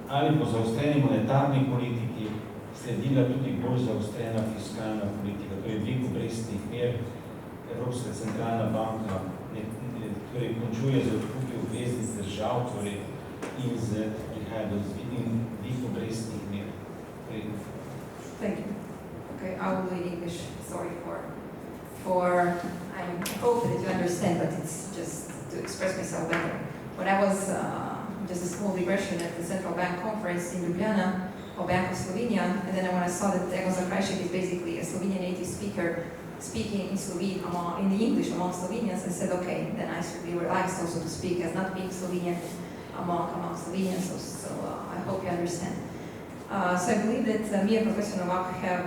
ali po zaostreni monetarni politiki sledila tudi bolj zaostrena fiskalna politika, torej dvig obrestnih mer. Evropska centralna banka torej končuje z odkupi obveznic držav, torej in prihaja do dvig obrestnih mer. Thank you. Okay, I will do in English. Sorry for I hope that you understand, but it's just to express myself better. When I was just a small digression at the Central Bank Conference in Ljubljana, or Bank of Slovenia, and then when I saw that Egon Zakrajšek is basically a Slovenian native speaker speaking in Slovene, in the English among Slovenians, I said, okay, then I should be relaxed also to speak as not being Slovenian among Slovenians, so I hope you understand. So I believe that me and Professor Novak have,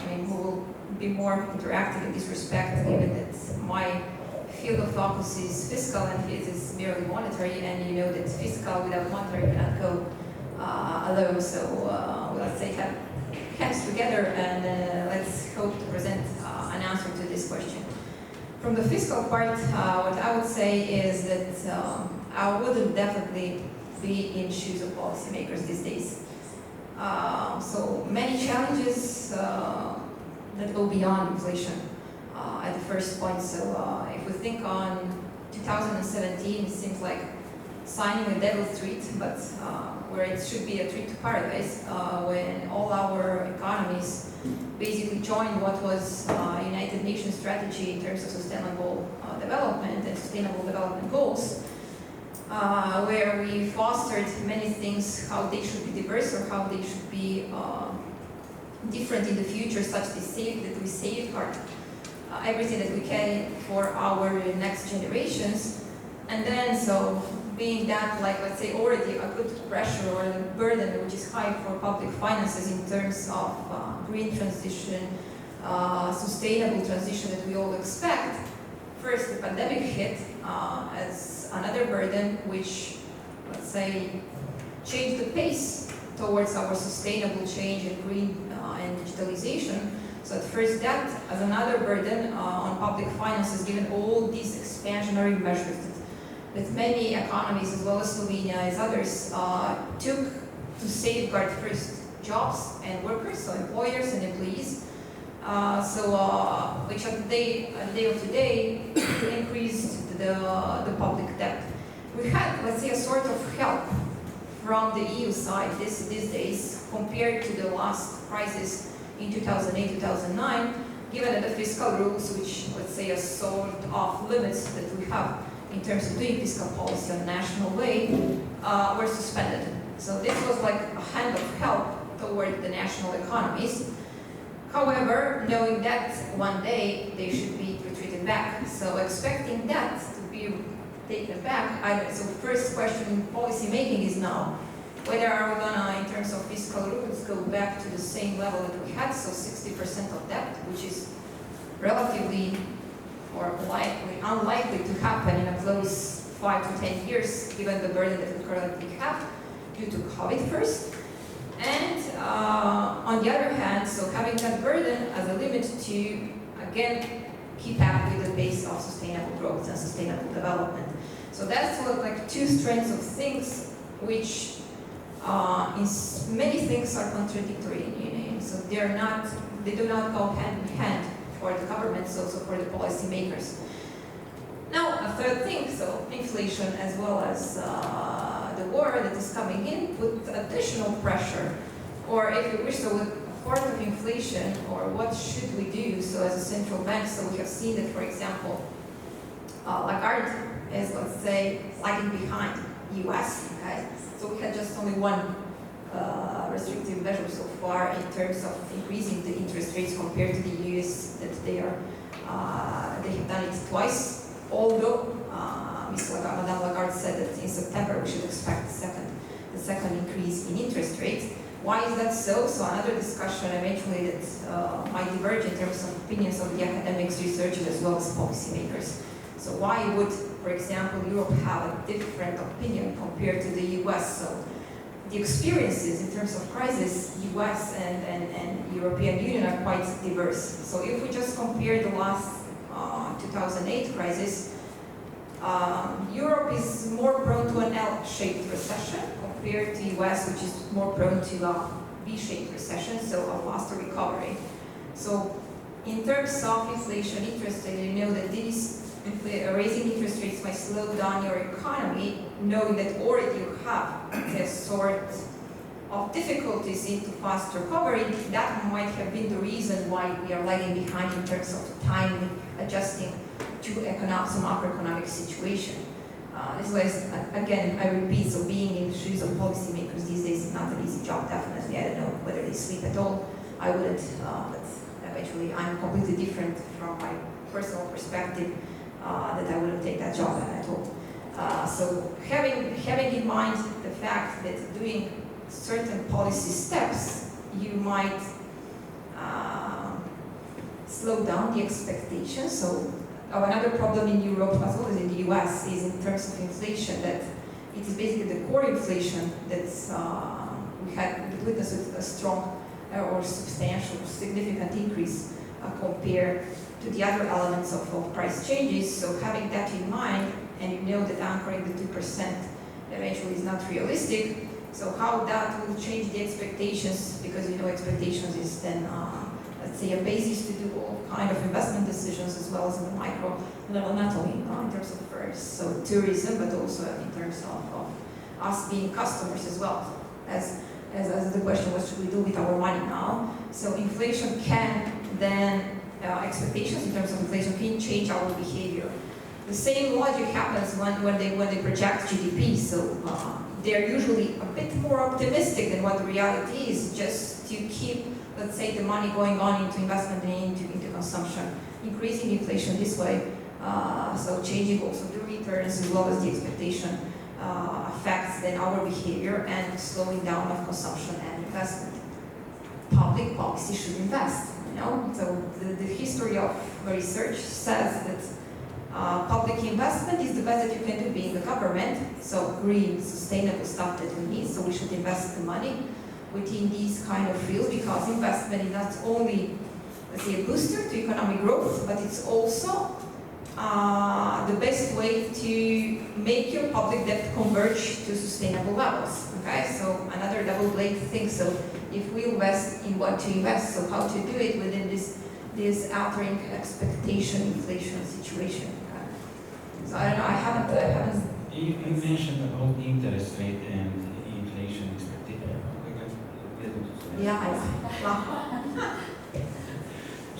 we will be more interactive in this respect, given that my field of focus is fiscal and his is merely monetary, and you know that fiscal without monetary cannot go alone. So let's say have hands together and let's hope to present an answer to this question. From the fiscal part, what I would say is that I wouldn't definitely be in shoes of policymakers these days. So many challenges that go beyond inflation at the first point. So if we think on 2017, it seems like signing a devil's treaty, but where it should be a treaty to paradise, when all our economies basically joined what was United Nations strategy in terms of sustainable development and sustainable development goals, where we fostered many things, how they should be diverse or how they should be different in the future, such that we safeguard everything that we can for our next generations. And then, so being that, like, let's say, already a good pressure or a burden which is high for public finances in terms of green transition, sustainable transition that we all expect, first the pandemic hit as another burden which, let's say, changed the pace towards our sustainable change and green and digitalization. So at first that as another burden on public finances, given all these expansionary measures that many economies, as well as Slovenia, as others, took to safeguard first jobs and workers, so employers and employees, which at the day of today increased the public debt. We had, let's say, a sort of help from the EU side these days compared to the last crisis in 2008-2009, given that the fiscal rules, which, let's say, a sort of limits that we have in terms of doing fiscal policy on a national way, were suspended. So this was like a hand of help toward the national economies. However, knowing that one day they should be retreated back. So expecting that to be taken back, so first question in policy making is now, Whether are we gonna, in terms of fiscal rules, go back to the same level that we had, so 60% of debt, which is relatively or unlikely to happen in a close 5 to 10 years, given the burden that we currently have due to COVID first. And on the other hand, so having that burden as a limit to, again, keep up with the pace of sustainable growth and sustainable development. So that's sort of like two strands of things which in many things are contradictory. So they do not go hand in hand for the governments, also for the policymakers. Now, a third thing, so inflation as well as the war that is coming in put additional pressure, or if you wish, so with part of inflation, or what should we do, so as a central bank, so we have seen that, for example, Lagarde is, let's say, lagging behind US, okay? So we had just only one restrictive measure so far in terms of increasing the interest rates compared to the US, that they have done it twice, although Madame Lagarde said that in September we should expect the second increase in interest rates. Why is that so? So another discussion eventually that might diverge in terms of opinions of the academics, researchers, as well as policymakers. So why would, for example, Europe have a different opinion compared to the US? So the experiences in terms of crisis, US and European Union are quite diverse. So if we just compare the last 2008 crisis, Europe is more prone to an L-shaped recession compared to US, which is more prone to a V-shaped recession, so a faster recovery. So in terms of inflation, interest rate, you know that raising interest rates might slow down your economy, knowing that already you have a sort of difficulties into fast recovery. That might have been the reason why we are lagging behind in terms of timely adjusting to some macroeconomic situation. This was, again, I repeat, so being in the shoes of policymakers these days is not an easy job, definitely. I don't know whether they sleep at all. I wouldn't, but eventually I'm completely different from my personal perspective, that I wouldn't take that job at all. So having in mind the fact that doing certain policy steps, you might slow down the expectations. So another problem in Europe as well as in the US is in terms of inflation, that it is basically the core inflation that's we had witnessed a strong or substantial, significant increase compared to the other elements of price changes. So having that in mind, and you know that anchoring the 2% eventually is not realistic, so how that will change the expectations, because you know expectations is then, let's say, a basis to do all kind of investment decisions as well as in the micro level, not only in terms of first, so tourism, but also in terms of us being customers as well. As the question, what should we do with our money now? So inflation can then, expectations in terms of inflation can change our behavior. The same logic happens when they project GDP. So they're usually a bit more optimistic than what the reality is, just to keep, let's say, the money going on into investment and into consumption, increasing inflation this way. So changing also the returns as well as the expectation affects then our behavior and slowing down of consumption and investment. Public policy should invest. So the history of research says that public investment is the best that you can do being the government. So green, sustainable stuff that we need. So we should invest the money within these kind of fields, because investment is not only, let's say, a booster to economic growth, but it's also the best way to make your public debt converge to sustainable levels. Okay, so another double-bladed thing. So if we invest in what to invest, so how to do it within this altering expectation inflation situation. Okay. So I don't know. I haven't. You mentioned about interest rate and inflation expectation. Ja,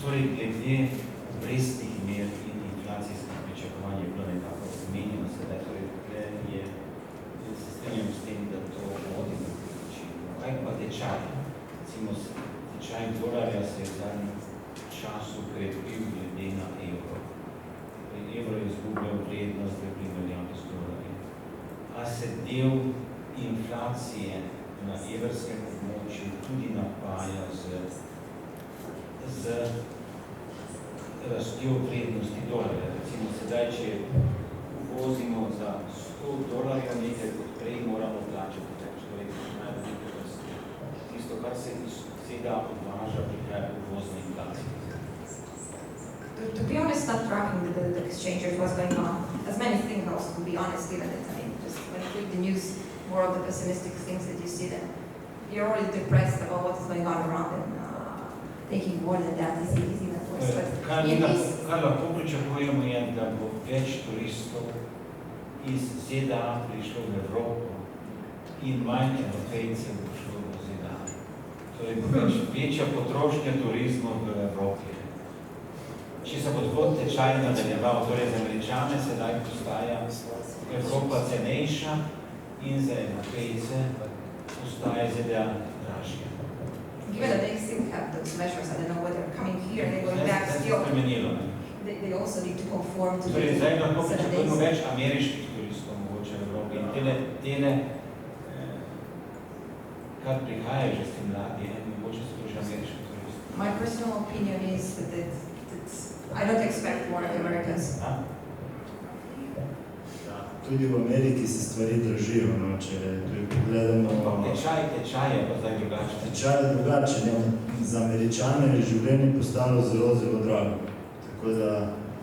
Torej, glede obrestnih mer in inflacijskih pričakovanj je bilo nekako omenjeno sedaj, torej se strinjam s tem, da to vodi na način. Kaj pa tečaj? Recimo, tečaj dolarja se je v zadnjem času krepil glede na evro. Evro je izgubljal vrednost v primerjavi s dolarjem. A se del inflacije na evrskem območju tudi napaja z rastjo vrednosti dolarja. Recimo sedaj, če uvozimo za $100 nekaj, kot prej moramo plačati več. Torej, tisto, kar se iz ZDA odvaža, prihaja uvozna inflacija. To be honest, not tracking the exchange rate, what's going on. As many things also, to be honest, given that, I mean, just when you read the news, more of the pessimistic things that you see, then you're already depressed about what is going on around and thinking more than that is even worse. But Kar lahko pričakujemo je, da bo več turistov iz ZDA prišlo v Evropo in manj Evropejcev prišlo v ZDA. Torej bo večja potrošnja turizma v Evropi. Če se bo tako tečaj nadaljeval, torej za Američane sedaj postaja Evropa cenejša in za Evropejce postaja ZDA dražja. given that they still have those measures, I don't know whether they're coming here and they're going back still. They also need to conform to Torej, zdaj lahko 7 pričakujemo days. več ameriških turistov mogoče v Evropi in tele kar prihajajo že s tem mladi, mogoče so to že ameriški turisti. My personal opinion is that I don't expect more Americans. Tudi v Ameriki se stvari držijo, no, če tudi pogledamo... Tečaj je pa zdaj drugačen. Tečaj je drugačen, ja. Za Američane je življenje postalo zelo, zelo drago. Tako da...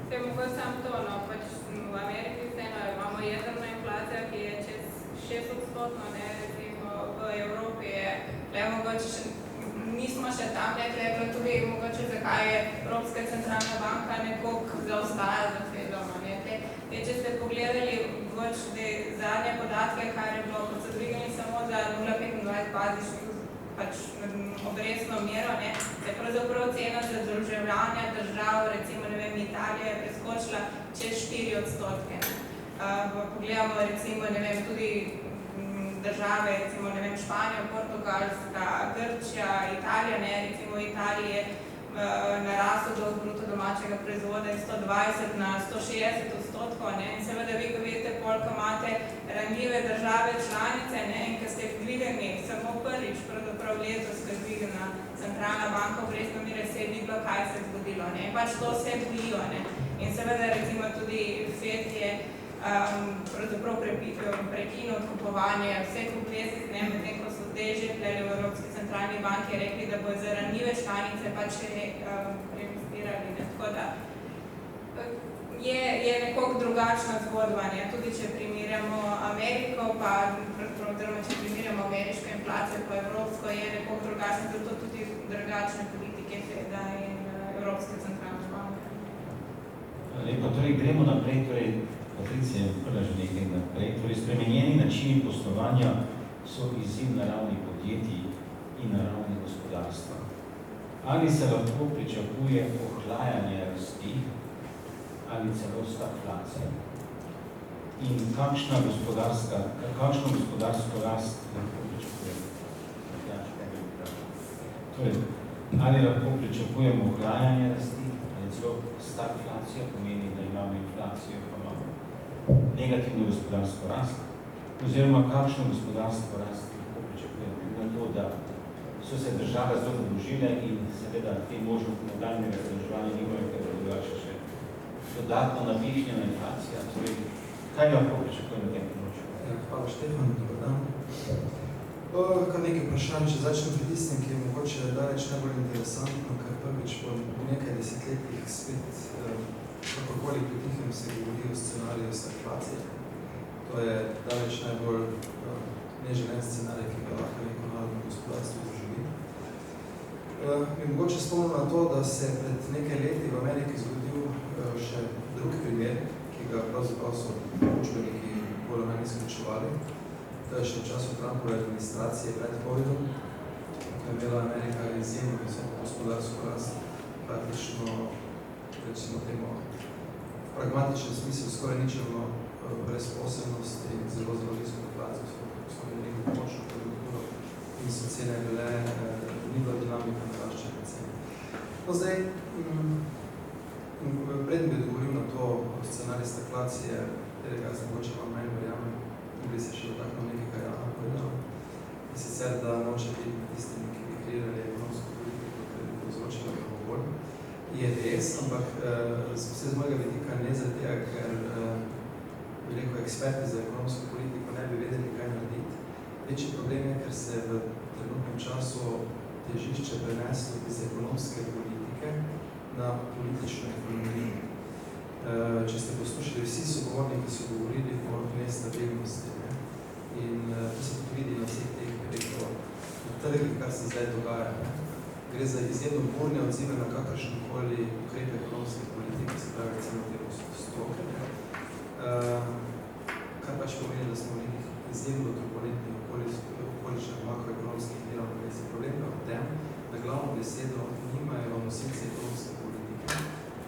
Se mogoče samo to, no, pač v Ameriki vseeno imamo jedrna inflacija, ki je čez 6%, ne, recimo v Evropi je, le mogoče še, nismo še tam, ne, treba tudi mogoče, zakaj je Evropska centralna banka nekoliko zaostaja za Fedom, ne, če ste pogledali zadnje podatke, kar je bilo, kot so dvigali samo za 0,25 bazičnih pač obrestno mero, ne, se je pravzaprav cena za zadolževanja držav, recimo, ne vem, Italija je preskočila čez 4%. Pogledamo, recimo, ne vem, tudi države, recimo, ne vem, Španija, Portugalska, Grčija, Italija, ne, recimo v Italiji je narasel dolg bruto domačega proizvoda iz 120 na 160%, ne, in seveda vi, ko vidite, koliko imate ranljive države članice, ne, in ko ste jih dvignili samo prvič, pravzaprav letos, ko je dvignila centralna banka obrestne mere, se je videlo, kaj se je zgodilo, ne, pač to se bojijo, ne, in seveda recimo tudi FED je pravzaprav prekinil odkupovanje vseh obveznic, ne, medtem ko so zdaj že v Evropski centralni banki rekli, da bodo za ranljive članice pač reinvestirali, ne, tako da je nekoliko drugačna zgodba, ne, tudi če primerjamo Ameriko, pa oziroma če primerjamo ameriško inflacijo pa evropsko, je nekoliko drugačna, zato tudi drugačne politike FED-a in Evropske centralne banke. Lepo, torej gremo naprej, torej Patricija je prva že nekaj naprej, torej spremenjeni načini poslovanja so izziv na ravni podjetij in na ravni gospodarstva. Ali se lahko pričakuje ohlajanje rasti ali celo stagflacija? In kakšno gospodarsko rast lahko pričakujemo? Torej, ali lahko pričakujemo ohlajanje rasti ali celo stagflacija, pomeni, da imamo inflacijo, pa imamo negativno gospodarsko rast, oziroma kakšno gospodarsko rast lahko pričakujemo, na to, da so se države zelo zadolžile in seveda te možnosti nadaljnjega zadolževanja nimajo, ker je drugače še dodatno napihnjena inflacija. Torej, kaj lahko pričakujemo na tem področju? Hvala, Štefan, dober dan. Kar nekaj vprašanj, če začnem pri tistem, ki je mogoče daleč najbolj interesantno, ker prvič po nekaj desetletjih spet kakorkoli pri tihem se govori o scenariju stagflacije. To je daleč najbolj neželen scenarij, ki ga lahko neko narodno gospodarstvo doživi. Mi mogoče spomnim na to, da se pred nekaj leti v Ameriki zgodil še drug primer, ki ga pravzaprav so učbeniki bolj ali manj izključevali. To je še v času Trumpove administracije pred COVID-om, ko je imela Amerika izjemno visoko gospodarsko rast, praktično, recimo temu, v pragmatičnem smislu skoraj ničelno brezposelnost in zelo nizko inflacijo, smo imeli močno konjunkturo in so cene bile, ni bila dinamika naraščanja cen. No zdaj, predem bi odgovoril na to scenarij stagflacije, katerega jaz mogoče vam manj verjamem, bi se še dotaknil nekaj, kar Jana povedala. In sicer, da noče biti tistimi, ki bi kreirali ekonomsko politiko, ker bi povzročila globokol. Je res, ampak vse z mojega vidika ne zaradi tega, ker bi rekel, eksperti za ekonomsko politiko ne bi vedeli, kaj narediti. Večji problem je, ker se v trenutnem času težišče preneslo iz ekonomske politike na politično ekonomijo. Če ste poslušali, vsi sogovorniki so govorili o nestabilnosti. In to se tudi vidi na vseh teh trgih, kar se zdaj dogaja. Gre za izjemno burne odzive na kakršnekoli ukrepe ekonomske politike, se pravi recimo te stroke. Kar pač pomeni, da smo v nekih izjemno turbulentnih okoličnih makroekonomskih delov. Problem pa v tem, da glavno besedo nimajo nosilci ekonomske politike,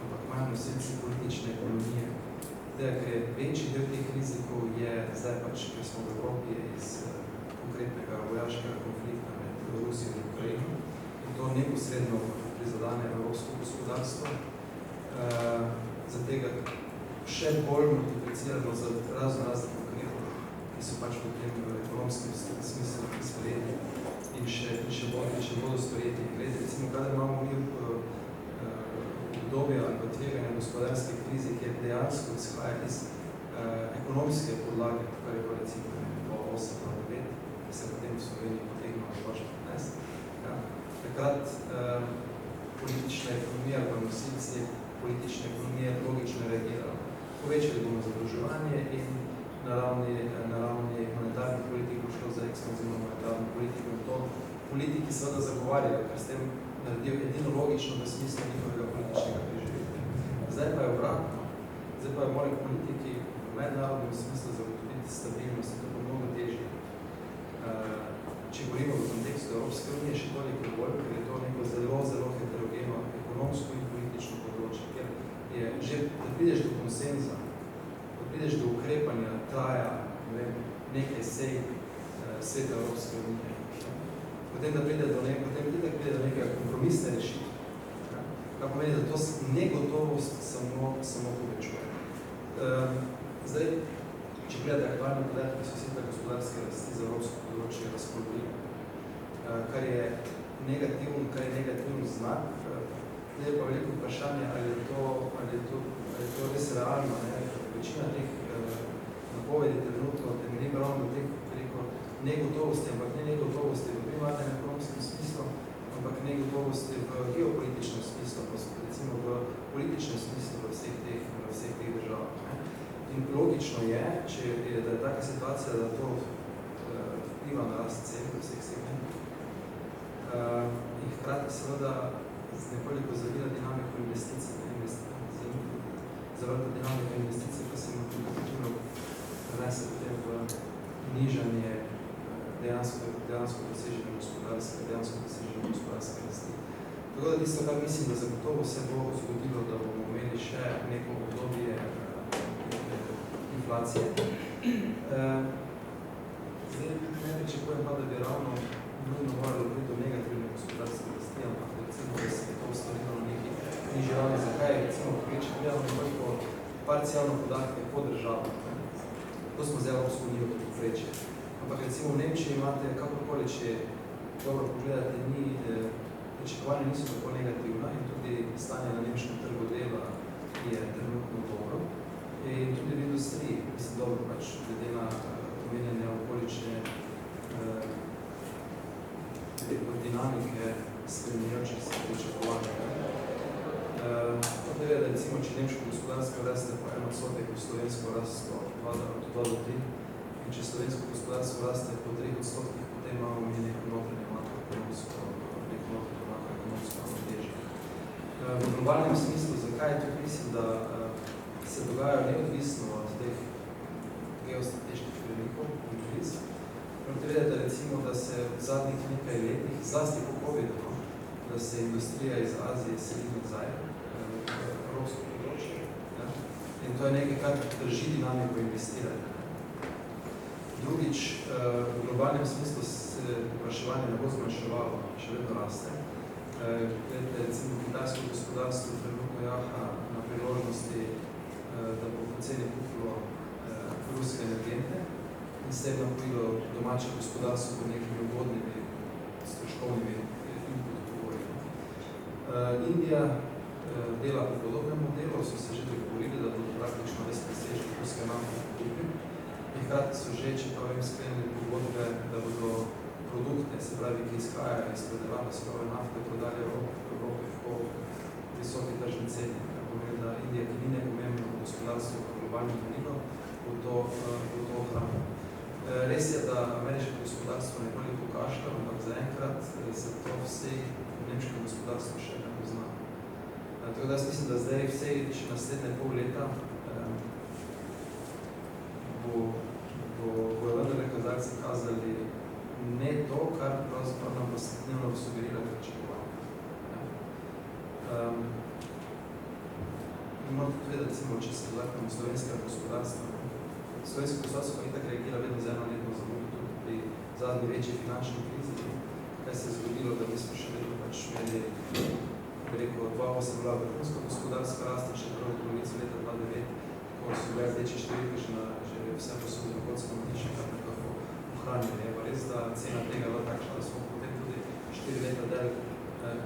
ampak imajo nosilci politične ekonomije. Zdaj, ker je večji del teh rizikov je zdaj pač, ker smo v Evropi iz konkretnega vojaškega konflikta med Rusijo in Ukrajino in to neposredno prizadane evropsko gospodarstvo. Za tega še bolj multiplicirano za raznih ukrepov, ki so pač potem v ekonomskem smislu sprejeti in še bodo sprejeti. Glede, recimo, kadar imamo mi obdobje ali pa tveganja gospodarske krize, ki je dejansko izhaja iz ekonomske podlage, kar je pa recimo 2008-2009, ki se potem v Sloveniji potegnilo 2015. Ja. Takrat politična ekonomija ali pa nosilci politične ekonomije logično reagirala. Povečali bomo zadolževanje in na ravni monetarnih politik bo šlo za ekspanzivno monetarno politiko in to politiki seveda zagovarjajo, ker s tem naredil edino logično v smislu njihovega političnega preživetja. Zdaj pa je obratno. Zdaj pa je morali politiki v mednarodnem smislu zagotoviti stabilnost in to bo mnogo težje. Če govorimo v kontekstu Evropske unije, še toliko bolj, ker je to neko zelo heterogeno ekonomsko in politično področje, ker je že, da prideš do konsenza, da prideš do ukrepanja, traja nekaj sej sveta Evropske unije. Potem da pride do nekega kompromisne rešitve. Kar pomeni, da to negotovost samo povečuje. Zdaj, če gledate aktualne podatke, so vse gospodarske rasti za evropsko področje razpoložljive, kar je negativen znak. Zdaj pa veliko vprašanje, ali je to res realno. Večina teh napovedi trenutno temelji ravno do teh negotovosti, ampak ne negotovosti v primarnem ekonomskem smislu, ampak negotovosti v geopolitičnem smislu, recimo v političnem smislu v vseh teh državah. In logično je, da je taka situacija, da to vpliva na rast cen v vseh segmentih. In hkrati seveda nekoliko zavira dinamiko investicij, zavrta dinamika investicij, pa se mu tudi prenese potem v nižanje dejansko dosežene gospodarske rasti. Tako da tisto, kar mislim, da zagotovo se bo zgodilo, da bomo imeli še neko obdobje inflacije. Zdaj ne pričakujem pa, da bi ravno nujno moralo priti do negativne gospodarske rasti, ampak recimo, da se je to ustvarilo na neki nižji ravni. Zakaj? Recimo, če gledamo nekoliko parcialno podatke po državah. To smo zdaj Evropsko unijo tudi povprečje. Ampak recimo v Nemčiji imate, kakorkoli, če dobro pogledate, pričakovanja niso tako negativna in tudi stanje na nemškem trgu dela je trenutno dobro. In tudi v industriji, mislim, dobro pač glede na omenjene okolične dinamike spremenjajočih se pričakovanja. Tako da recimo, če nemško gospodarsko raste po 1%, v slovensko raste od 2 do 3, in če slovensko gospodarstvo raste po 3%, potem imamo mi neko notranje makroekonomsko ravnotežje. V globalnem smislu, zakaj je to mislim, da se dogajajo neodvisno od teh geostrateških premikov in kriz. Morate vedeti, recimo, da se v zadnjih nekaj letih, zlasti po COVID-u, da se industrija iz Azije seli nazaj v evropsko področje. Ja? In to je nekaj, kar drži dinamiko investiranja. Drugič, v globalnem smislu se povpraševanje ne bo zmanjševalo, še vedno raste. Gledajte, recimo, kitajsko gospodarstvo trenutno jaha na priložnosti, da bo poceni kupilo ruske energente in s tem napojilo domače gospodarstvo pod nekimi ugodnimi stroškovnimi input pogoji. Indija dela po podobnem modelu, so se že dogovorili, da bodo praktično res presežili ruske naftne produkte. In hkrati so že, čeprav vem, sklenili pogodbe, da bodo produkte, se pravi, ki izhajajo iz predelave surove nafte, prodali v Evropi po visoki tržni ceni. Pomeni, da Indija, ki ni nepomembno gospodarstvo v globalnem merilu, bo to ohranilo. Res je, da ameriško gospodarstvo nekoliko kašlja, ampak zaenkrat se to vsej nemškem gospodarstvu še ne pozna. Tako da jaz mislim, da zdaj vsej še naslednje pol leta bo vendar kazalci kazali ne to, kar pravzaprav nam pa dnevno sugerira pričakovanje. Morate tudi vedeti, recimo, če se zakljamo slovenskega gospodarstva. Slovensko gospodarstvo pa itak reagira vedno z eno letno zamudo, tudi pri zadnji večji finančni krizi, kaj se je zgodilo, da mi smo še vedno pač imeli, bi rekel, 2008 bila vrhunska gospodarska rast, še prvo polovico leta 2009, ko so bile rdeče številke že vse posod v Hodskom ničem, kar nekako ohranjali. Je pa res, da cena tega bila takšna, da smo potem tudi 4 leta del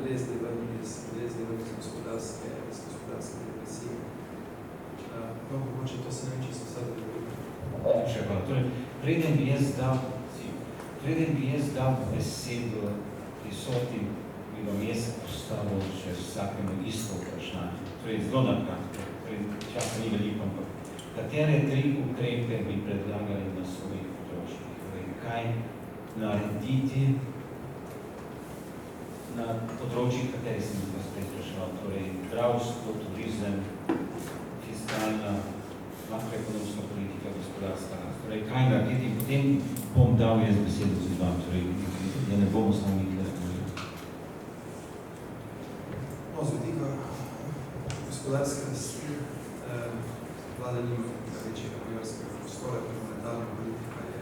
lezli ven iz gospodarske depresije. No, mogoče to se ne vem, če so vse dogovorili. Preden bi jaz dal besedo prisotnim, bi vam jaz postavil še vsakemu isto vprašanje. Torej, zelo nakratko, časa ni veliko, ampak katere 3 ukrepe bi predlagali na svojih področjih? Torej, kaj narediti na področjih, kateri sem vas spraševal? Torej, zdravstvo, turizem, fiskalna, makroekonomska politika, gospodarska rast. Torej, kaj narediti? Potem bom dal jaz besedo z vam, torej, da ne bomo samo mi tle govorili. No, z vidika gospodarske rasti vlada nima večjega manevrskega prostora, ker monetarna politika je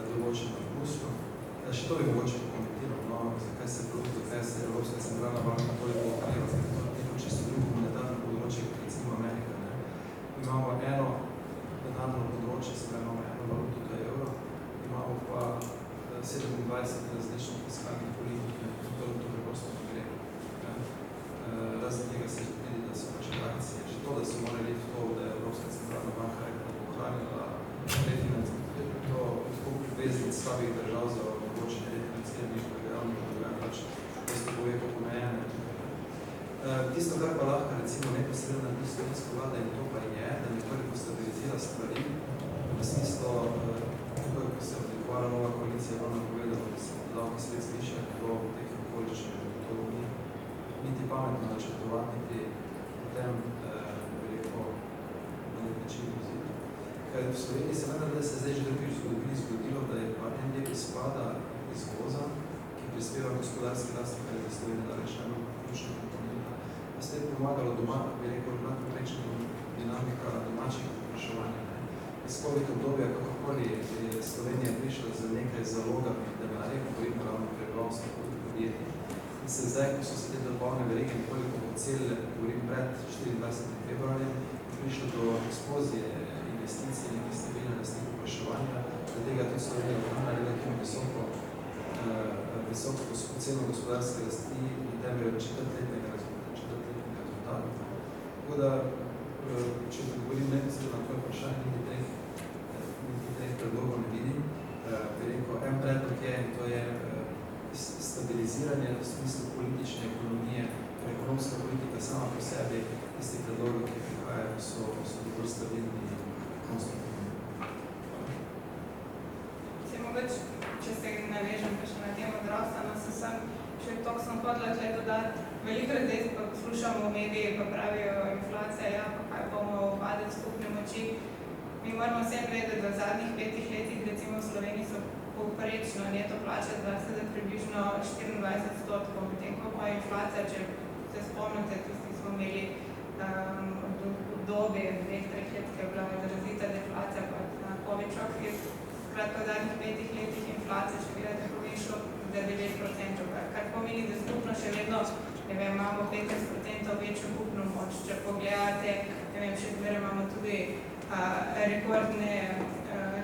določena v Bruslju. Še to bi mogoče pokomentiral, no, zakaj se Evropska centralna banka toliko okriva, ker to je čisto drugo monetarno področje, kot recimo Amerika. Imamo eno denarno področje, se pravi, imamo eno valuto, to je evro, imamo pa 27 različnih fiskalnih politik, to preprosto ne gre. Razen tega se vidi, da so pač reakcije. Že to, da so morali v to, da je Evropska centralna banka rekla, da bo ohranila refinanciranje, to obveznic slabih držav za omogočenje refinanciranja javnih dolga, pač tisto bo je pomejene. Tisto, kar pa lahko recimo neposredno naredi slovenska vlada, in to pa je, da nekoliko stabilizira stvari, v smislu, tukaj, ko se oblikovala nova koalicija, je ona povedala, da se davki svet zvišajo, do teh okoličnih, da to niti pametno načrtovati, niti potem veliko na nek način vzeti. Ker v Sloveniji se vendar, da se zdaj že drugič zgodilo, da je pa en del izpada izvoza, ki prispeva gospodarski rast, kar je za Slovenijo daleč eno ključno komponenta. S tem pomagalo doma, bi rekel, nadpovprečna dinamika domačega povpraševanja. Iz COVID obdobja, kakorkoli je Slovenija prišla z nekaj zalogami denarja, govorimo ravno prebivalstvo kot podjetij. In se zdaj, ko so se te dobavne verige nekoliko pocelile, govorim pred 24. februarjem, prišlo do eksplozije investicij, neke stabilne rasti povpraševanja, da tega tudi Slovenija ohrana relativno visoko ceno gospodarske rasti na temelju četrtletnega rezultata. Tako da, če govorim neposredno na tvoje vprašanje, niti treh predlogov ne vidim. Bi rekel, en predlog je, in to je stabiliziranje v smislu politične ekonomije, ker ekonomska politika sama po sebi, tisti predlogi, ki prihajajo, so dovolj stabilni in konstruktivni. Mogoče, če se navežem pa še na temo zdravstva, no se sem še toliko sem hodila tle dodati. Velikrat zdaj pa poslušamo v mediji, pa pravijo inflacija, ja, pa kaj bomo upadati skupne moči. Mi moramo vsem vedeti, da v zadnjih 5 letih, recimo v Sloveniji, so povprečno neto plače zrasle približno 24%, medtem ko pa inflacija, če se spomnite, tisti smo imeli obdobje 2-3 let, ki je bila izrazita deflacija, pa na COVID šok je skratka v zadnjih 5 letih inflacija, če gledate, pomeni šlo za 9%, kar pomeni, da skupno še vedno, ne vem, imamo 15% večjo kupno moč. Če pogledate, ne vem, še zmeraj imamo tudi rekordne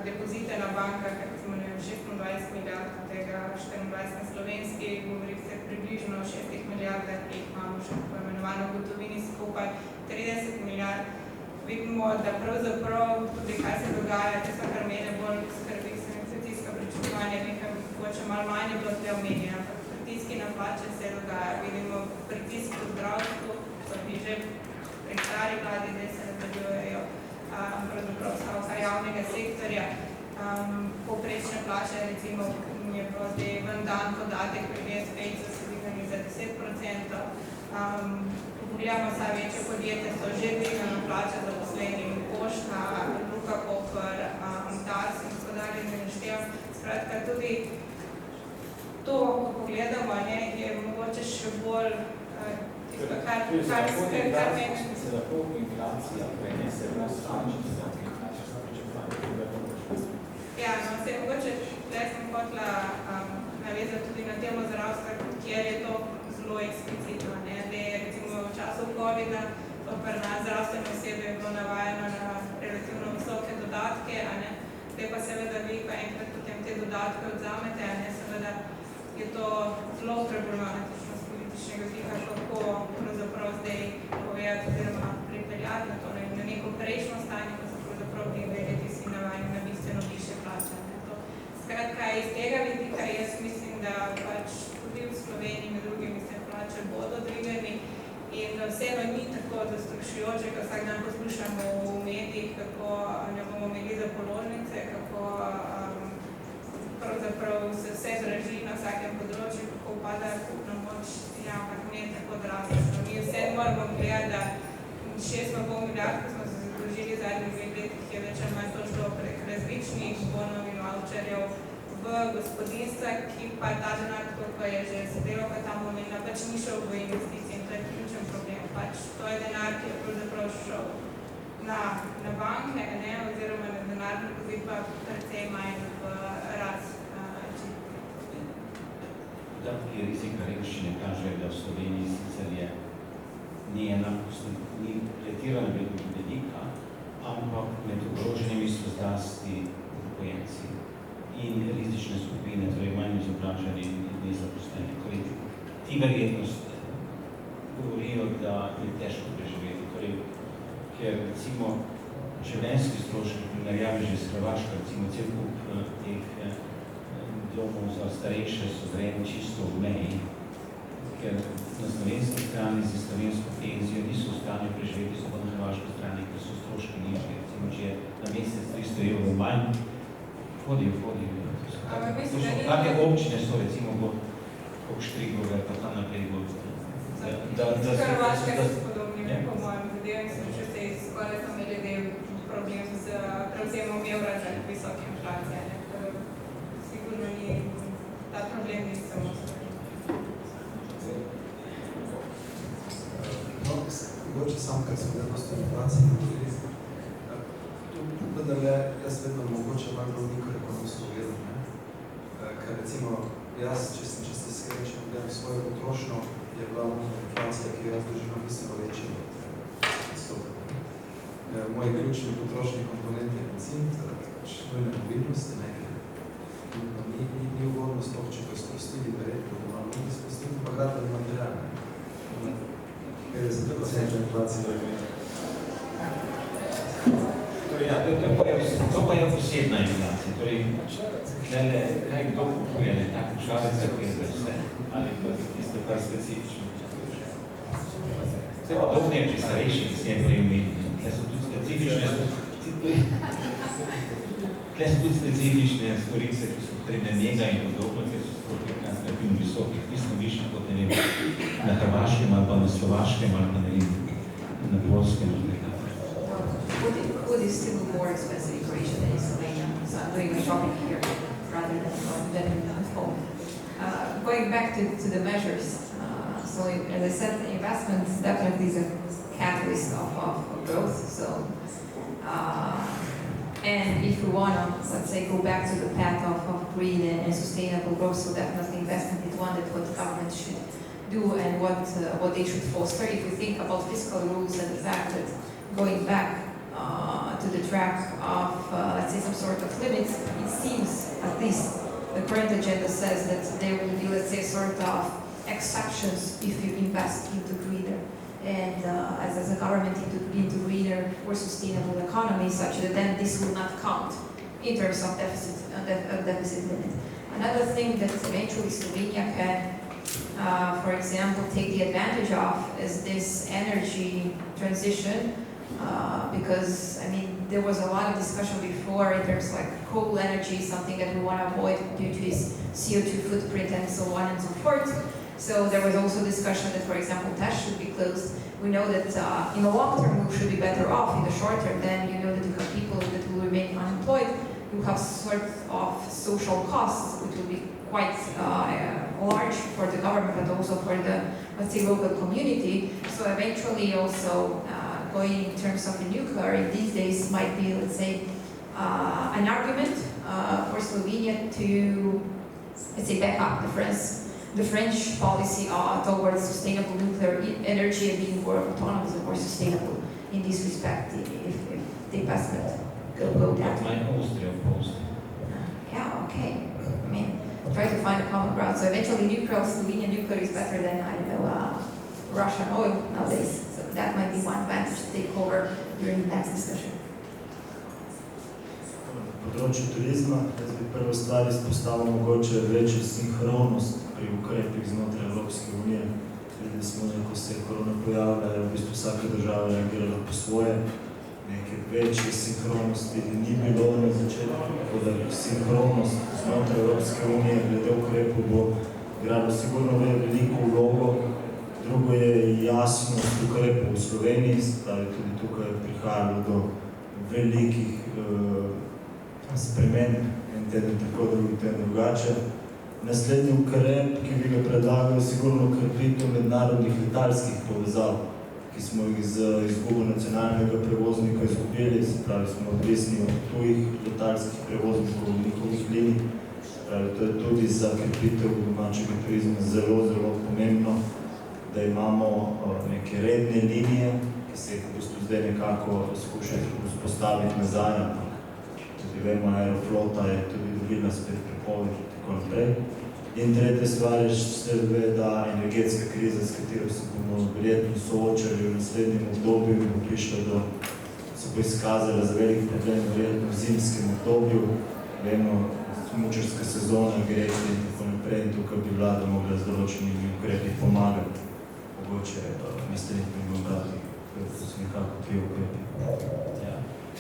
depozite na bankah, recimo 26 milijard, od tega 24 na slovenski, govori se približno o 6 milijardah, ki jih imamo še tako imenovano v gotovini skupaj 30 milijard. Vidimo, da pravzaprav tudi kaj se dogaja, tisto, kar mene bolj skrbi, so inflacijska pričakovanja, nekaj mogoče malo manj je bilo te omenjeno, ampak pritiski na plače se dogaja. Vidimo pritisk v zdravstvu, so bi že pri stari vladi, zdaj se nadaljujejo pravzaprav stavka javnega sektorja. Povprečne plače, recimo, je bilo zdaj ven dan podatek pri BSP-cu se dvignili za 10%. Pogledamo vsa večje podjetja, so že dvignili plače zaposlenim, Pošta, Luka Koper, Dars in tako dalje, ne naštevam. Skratka, tudi to, ko pogledamo, je mogoče še bolj tisto, kar meni. Se lahko inflacija prenese v strančki za naše pričakovanje? Ja, no, se mogoče, tukaj sem hotela navezati tudi na temo zdravstva, kjer je to zelo eksplicitno. Recimo v času COVID-a to pri nas zdravstvene osebe je bilo navajeno na relativno visoke dodatke, zdaj pa seveda vi, ko enkrat potem te dodatke odzamete, seveda je to zelo problematično z političnega vidika, kako pravzaprav zdaj povedati oziroma pripeljati na to, na neko prejšnjo stanje, ko so pravzaprav ti si navajeni na bistveno više plače. Skratka, iz tega vidika jaz mislim, da pač tudi v Sloveniji med drugimi se plače bodo dvigani in vseeno ni tako zastrašujoče, ko vsak dan poslušamo v medijih, kako ne bomo imeli za položnice, kako pravzaprav se vse draži na vsakem področju, kako upada kupna moč, ampak ne tako drastično. Mi vse moramo gledati, da 6,5 milijard, ko smo se zadolžili zadnjih 2 letih, je več ali manj to šlo prek različnih bonov in voucherjev v gospodinstva, ki pa ta denar, tako je že sedelo, pa tam omenila, pač ni šel v investicije in to je ključen problem. Pač to je denar, ki je pravzaprav šel na banke, oziroma na denarni pozit pa precej manj v rast. Podatki rizika revščine kažejo, da v Sloveniji sicer je ni enakost, ni pretirano velika, ampak med ogroženimi so zlasti upokojenci in rizične skupine, torej manj izobraženi in nezaposleni. Torej, ti verjetnost govorijo, da je težko preživeti. Torej, ker recimo življenjski stroški primerjavi že s Hrvaško, recimo cel kup teh domov za starejše so zrejeni čisto v meji, ker na slovenski strani za slovensko penzijo niso v stanju preživeti, so pa na hrvaški strani, ker so stroški nižji. Recimo, če je na mesec 300 evrov manj, hodijo. Kakve občine so, recimo, kot Štrigove, pa tam naprej bo. Hrvaške so podobne, po mojem zadevu, sem še se skoraj tam imeli problem z prevzemom evra za visoke inflacije. Sigurno ni ta problem, ni samo Mogoče sam, kar sem vednost v inflaciji naredili, vendar jaz vedno mogoče malo bolniko ekonomsko gledam. Ker recimo, jaz, če ste skreni, če pogledam svojo potrošnjo, je bila inflacija, ki jaz doživljam bistveno večji od 100%. Moji ključni potrošni komponent je benzin, zaradi nujne mobilnosti, ni ugodno sploh, če pa sprostili, verjetno, da malo ni sprostili, pa gradili materialne. 50% inflacije. To pa je posebna inflacija. Torej, kaj kdo kupuje, tako šalica, ki je za vse, ali pa tisto, kar specifično. Vse podobne je pri starejših, ki se je prej omenili. Tle so tudi specifične storice, ki so potrebne njega in podobno, ker so stroški relativno visokih, pisno višji kot ne vem, na Hrvaškem ali pa na Slovaškem ali pa ne vem, na Polskem. Food is still more expensive in Croatia than in Slovenia, so I'm doing my shopping here rather than at home. Going back to the measures, so as I said, investments definitely is a catalyst of growth. So, and if we want to, let's say, go back to the path of green and sustainable growth, so definitely investment is one that what government should do and what they should foster. If we think about fiscal rules and the fact that going back to the track of, let's say, some sort of limits. It seems, at least, the current agenda says that there will be, let's say, sort of exceptions if you invest into greener. And as a government into greener or sustainable economy, such that then this will not count in terms of deficit limit. Another thing that eventually Slovenia can, for example, take the advantage of is this energy transition, because I mean there was a lot of discussion before in terms of like coal energy, something that we want to avoid due to its CO2 footprint and so on and so forth. So there was also discussion that, for example, TESH should be closed. We know that in the long term we should be better off. In the short term, then you know that you have people that will remain unemployed. You have sort of social costs, which will be quite large for the government, but also for the, let's say, local community. So eventually also going in terms of the nuclear in these days might be, let's say, an argument for Slovenia to, let's say, back up the French policy towards sustainable nuclear energy and being more autonomous and more sustainable in this respect if the investment go down. My Austria opposed. Yeah, okay. I mean, try to find a common ground. So eventually Slovenian nuclear is better than, I don't know, Russian oil nowadays. So that might be one advantage to take over during the next discussion. Na področju turizma, jaz bi prvo stvar izpostavil mogoče večjo sinhronost pri ukrepih znotraj Evropske unije. Videli smo, da ko se je korona pojavila, je v bistvu vsaka država reagirala po svoje. Neke večje sinhronosti ni bilo na začetku, tako da sinhronost znotraj Evropske unije glede ukrepov bo igralo sigurno veliko vlogo. Drugo je jasnost ukrepov v Sloveniji, stavi tudi tukaj prihajalo do velikih sprememb, en teden tako, drugi teden drugače. Naslednji ukrep, ki bi ga predlagal, je sigurno ukrepitev mednarodnih letalskih povezav, ki smo jih z izgubo nacionalnega prevoznika izgubili, se pravi, smo odvisni od tujih letalskih prevoznikov v njihovih linij. To je tudi za krepitev domačega turizma zelo, zelo pomembno, da imamo neke redne linije, ki se jih v bistvu zdaj nekako skušajo vzpostaviti nazaj. Tudi vemo, Aeroflota je tudi dobila spet prepoved in tako naprej. In tretja stvar je seveda energetska kriza, s katero se bomo verjetno soočali v naslednjem obdobju in bo prišla do, se bo izkazala za velik problem verjetno v zimskem obdobju. Vemo, smučarska sezona gre in tako naprej in tukaj bi vlada mogla z določenimi ukrepi pomagati. Mogoče misliti in obrati, to so nekako tri ukrepi. Ja.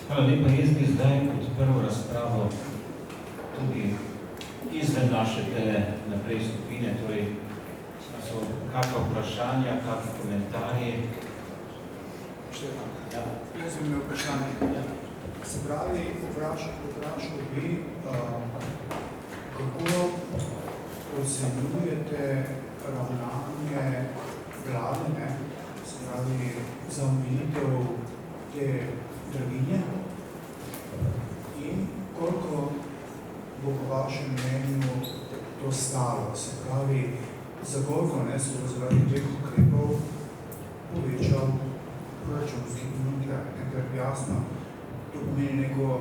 Hvala lepa, jaz bi zdaj kot prvo razpravo tudi izven naše tele naprej skupine, torej so kakva vprašanja, kakvi komentarji. Ja. Jaz bi imel vprašanje. Ja. Se pravi, vprašal bi, kako ocenjujete ravnanje vlade, se pravi, za omilitev te draginje in koliko bo po vašem mnenju to stalo. Se pravi, zagotovo se bo zaradi teh ukrepov povečal proračunski primanjkljaj, ker jasno, to pomeni neko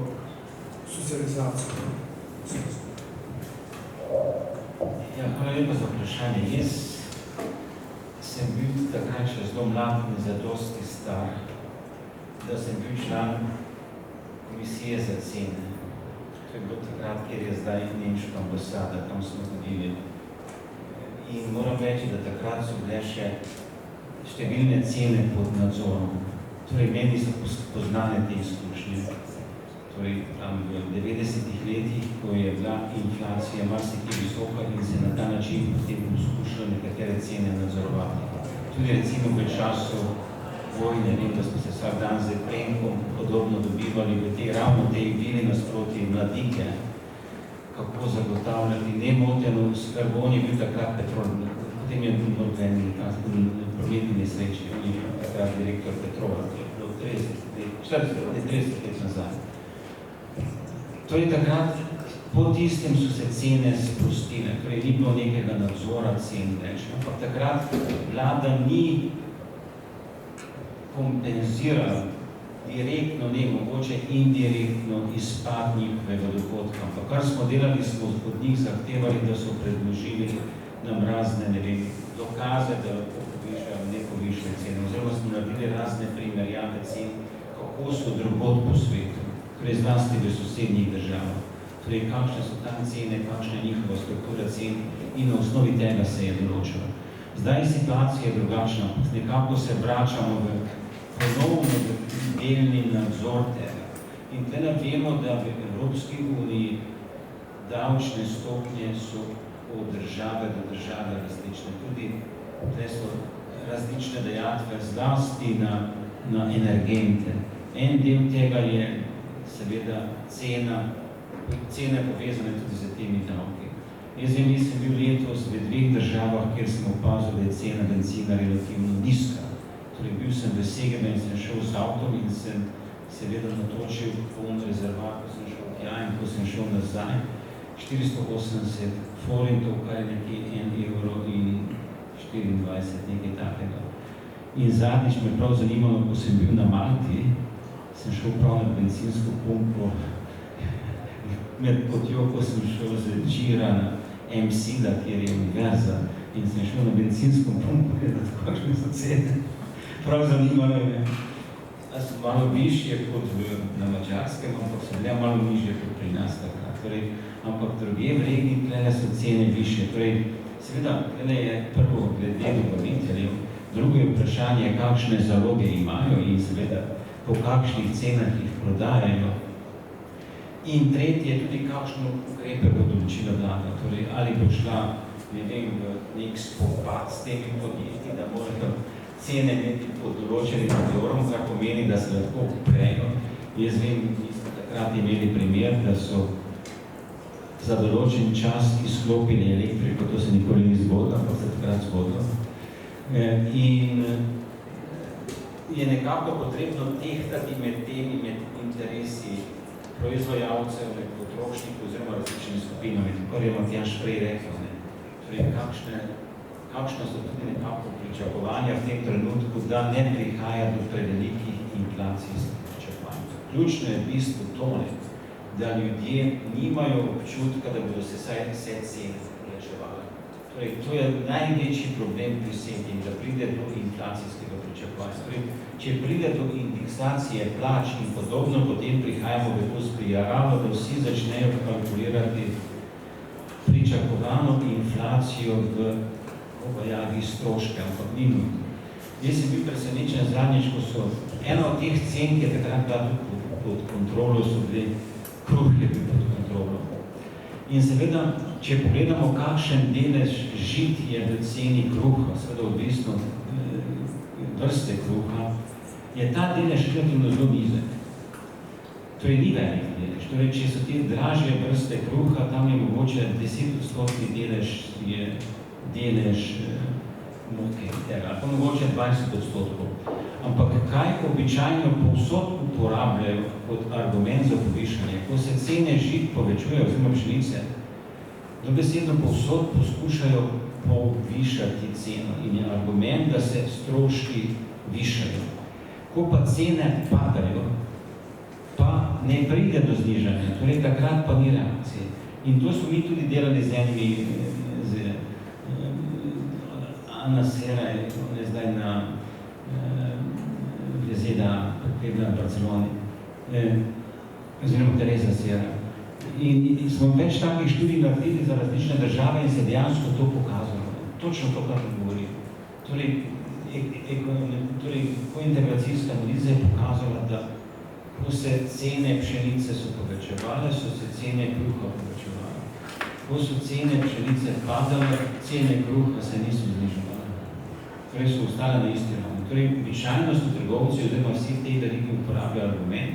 socializacijo. Ja, hvala lepa za vprašanje. Jaz sem bil takrat še zelo mlad in zadosti star, da sem bil član komisije za cene. To je bilo takrat, kjer je zdaj nemška ambasada, tam smo hodili. In moram reči, da takrat so bile še številne cene pod nadzorom. Torej, meni so poznane te izkušnje. Torej, tam v 90-ih letih, ko je bila inflacija marsikaj visoka in se na ta način potem poskušalo nekatere cene nadzorovati. Tudi recimo v času vojne, vem, da smo se vsak dan z Plenkom podobno dobivali v tej ravno tej vili nasproti Mladike, kako zagotavljati nemoteno skrbo. On je bil takrat Petrol, potem je bil Norveni, prometni nesreči, on je bil takrat direktor Petrola, to je bilo 30 let nazaj. Torej takrat, po tistem so se cene sprostile, torej ni bilo nekega nadzora cen več, ampak takrat vlada ni kompenzirala direktno, ne, mogoče indirektno izpad njihovega dohodka. Ampak kar smo delali, smo od njih zahtevali, da so predložili nam razne, ne vem, dokaze, da lahko povišajo nepovišne cene. Oziroma smo naredili razne primerjave cen, kako so drugod po svetu, torej zlasti v sosednjih državah. Torej, kakšne so tam cene, kakšna je njihova struktura cen in na osnovi tega se je določila. Zdaj situacija je drugačna, nekako se vračamo v ponovno delni nadzor tega. In tle vemo, da v Evropski uniji davčne stopnje so od države do države različne. Tudi tle so različne dajatve zlasti na energente. En del tega je seveda cene povezane tudi z temi davki. Jaz sem bil letos v 2 državah, kjer sem opazil, da je cena benzina relativno nizka. Torej, bil sem v Segedinu in sem šel z avtom in sem seveda natočil poln rezervat, ko sem šel tja in ko sem šel nazaj. 480 forintov, kar je nekje 1,24 €, nekaj takega. In zadnjič me prav zanimalo, ko sem bil na Malti, sem šel prav na bencinsko pumpo, med potjo, ko sem šel z Gira na MC-da, kjer je univerza, in sem šel na bencinsko pumpo, kakšne so cene. Prav zanimalo je, da so malo višje kot na Mačarskem, ampak so bile malo nižje kot pri nas takrat. Torej, ampak drugje v regiji tle so cene višje. Torej, seveda, tle je prvo glede dobaviteljev, drugo je vprašanje, kakšne zaloge imajo in seveda po kakšnih cenah jih prodajajo. In tretje je tudi, kakšne ukrepe bo določila vlada. Torej, ali bo šla, ne vem, v nek spopad s temi podjetji, da morajo cene nekaj pod določenim nadzorom, kar pomeni, da se lahko uprejo. Jaz vem, mi smo takrat imeli primer, da so za določen čas izklopili elektriko, to se nikoli ni zgodilo, ampak se takrat zgodilo. In je nekako potrebno tehtati med temi, med interesi proizvajalcev, med potrošnikov oziroma različnimi skupinami, kar je Matjaž prej rekel. Torej, kakšno so tudi nekako pričakovanja v tem trenutku, da ne prihaja do prevelikih inflacijskih pričakovanj. Ključno je v bistvu to, da ljudje nimajo občutka, da bodo se vse cene plačevali. Torej, to je največji problem pri vsem tem, da pride do inflacijskega pričakovanja. Torej, če pride do indeksacije plač in podobno, potem prihajamo v to spiralo, da vsi začnejo kalkulirati pričakovano inflacijo v objavi stroške, ampak ni nujno. Jaz sem bil presenečen zadnjič, ko so ena od teh cen, ki je takrat bila tudi pod kontrolo, so bili kruh je bil pod kontrolo. In seveda, če pogledamo, kakšen delež žit je v ceni kruha, seveda odvisno vrste kruha, je ta delež relativno zelo nizek. Torej, ni velik delež. Torej, če so te dražje vrste kruha, tam je mogoče 10% delež je delež moke, ali pa mogoče 20%. Ampak kaj običajno povsod uporabljajo kot argument za povišanje? Ko se cene žit povečujejo, oziroma pšenice, dobesedno povsod poskušajo povišati ceno in je argument, da se stroški višajo. Ko pa cene padajo, pa ne pride do znižanja, torej takrat pa ni reakcije. In to smo mi tudi delali z enimi Ana Sera, on je zdaj na ZDA, ki je bila v Barceloni, oziroma Teresa Sera. In smo več takih študij naredili za različne države in se dejansko to pokazalo. Točno to, kar govorim. Torej, kointegracijska analiza je pokazala, da ko se cene pšenice so povečevale, so se cene kruha povečevale. Ko so cene pšenice padale, cene kruha se niso zniževale. Torej so ostale na isti ravni. Torej, običajno so trgovci oziroma vsi te verigi uporabljajo argument,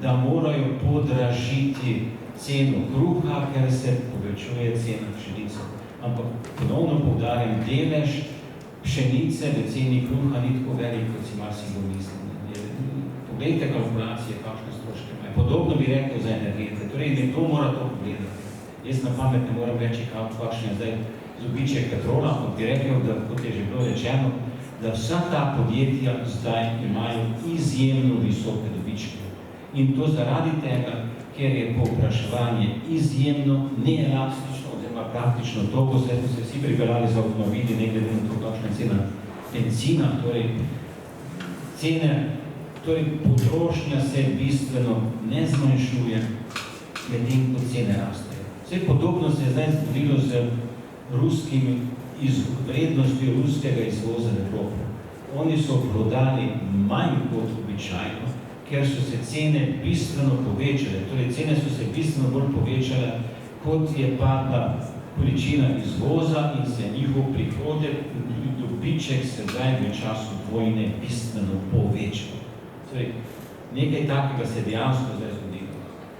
da morajo podražiti ceno kruha, ker se povečuje cena pšenice. Ampak ponovno poudarjam, delež pšenice v ceni kruha ni tako velik, kot si marsikdo misli. Poglejte kalkulacije, kakšne stroške imajo. Podobno bi rekel za energente. Torej, nekdo mora to pogledati. Jaz na pamet ne moram reči, kakšen je zdaj zobiček petrola, kot bi rekel, da, kot je že bilo rečeno, da vsa ta podjetja zdaj imajo izjemno visoke dobičke. In to zaradi tega, ker je povpraševanje izjemno neelastično, oziroma praktično toliko, zdaj smo se vsi pripeljali za avtomobili, ne glede na to, kakšna je cena benzina, torej cene, torej potrošnja se bistveno ne zmanjšuje, medtem ko cene rastejo. Vse podobno se je zdaj zgodilo z vrednostjo ruskega izvoza v Evropo. Oni so prodali manj kot običajno, ker so se cene bistveno povečale, torej cene so se bistveno bolj povečale, kot je padla količina izvoza in se njihov prihodek in dobiček sedaj v času vojne bistveno povečal. Torej, nekaj takega se dejansko zdaj zgodilo.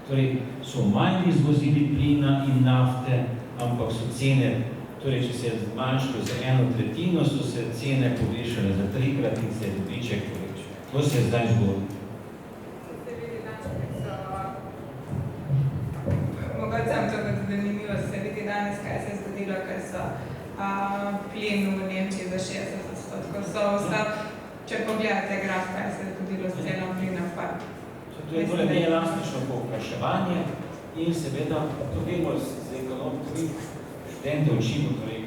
Torej, so manj izvozili plina in nafte, ampak so cene, torej, če se je zmanjšalo za 1/3, so se cene povečale za 3-krat in se je dobiček povečal. To se je zdaj zgodilo. Mogoče sem to kot zanimivo se vidi danes, kaj se je zgodilo, ker so plin v Nemčiji za 60% so ostali. Če pogledate graf, kaj se je zgodilo s cenom plina, pa... To je torej neelastično povpraševanje in seveda, to vemo z ekonomiki, študente učimo, torej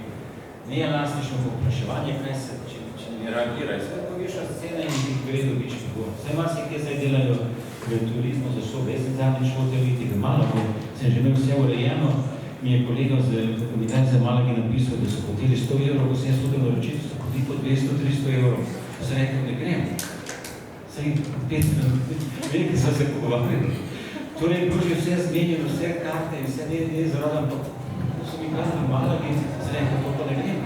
neelastično povpraševanje, kaj se, če ne reagira, se poviša cene in gre dobički gor. Vse marsi, kje zdaj delajo v turizmu za sobe, jaz sem zadnjič hotel videti v Malago, sem že imel vse urejeno, mi je kolega z Univerze Malagi napisal, da so hoteli 100 evrov, ko sem jaz hotel naročiti, so hoteli po 200-300 evrov. Sem rekel, ne grem. Saj 5 minut, veliki so se pogovarjali. Torej je bilo že vse zmenjeno, vse karte in vse ne zaradam, pa so mi kazali v Malagi, sem rekel, to pa ne grem.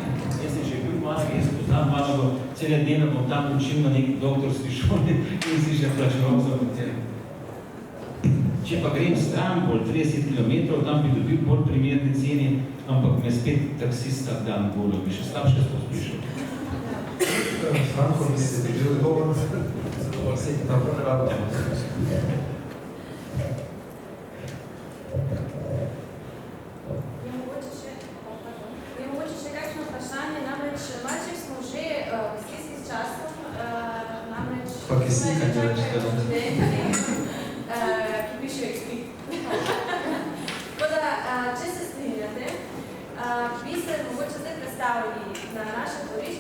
Jaz sem že bil v Malagi, jaz poznam Malago, cele dnevno bom tam učil na neki doktorski šoli in si še plačeval za hotel. Če pa grem stran, bolj 30 km, tam bi dobil bolj primerne cene, ampak me spet taksista dan bolj, bi še slabše sposlišal. Franko, bi se bil dovolj, zato se jih tam pravda. Je mogoče še kakšno vprašanje, namreč malček smo že v stiski s časom, namreč... Pa ki slikanje več telo. Ki pišejo ekspit. Tako da, če se strinjate, bi se mogoče zdaj predstavili na našem dvorišču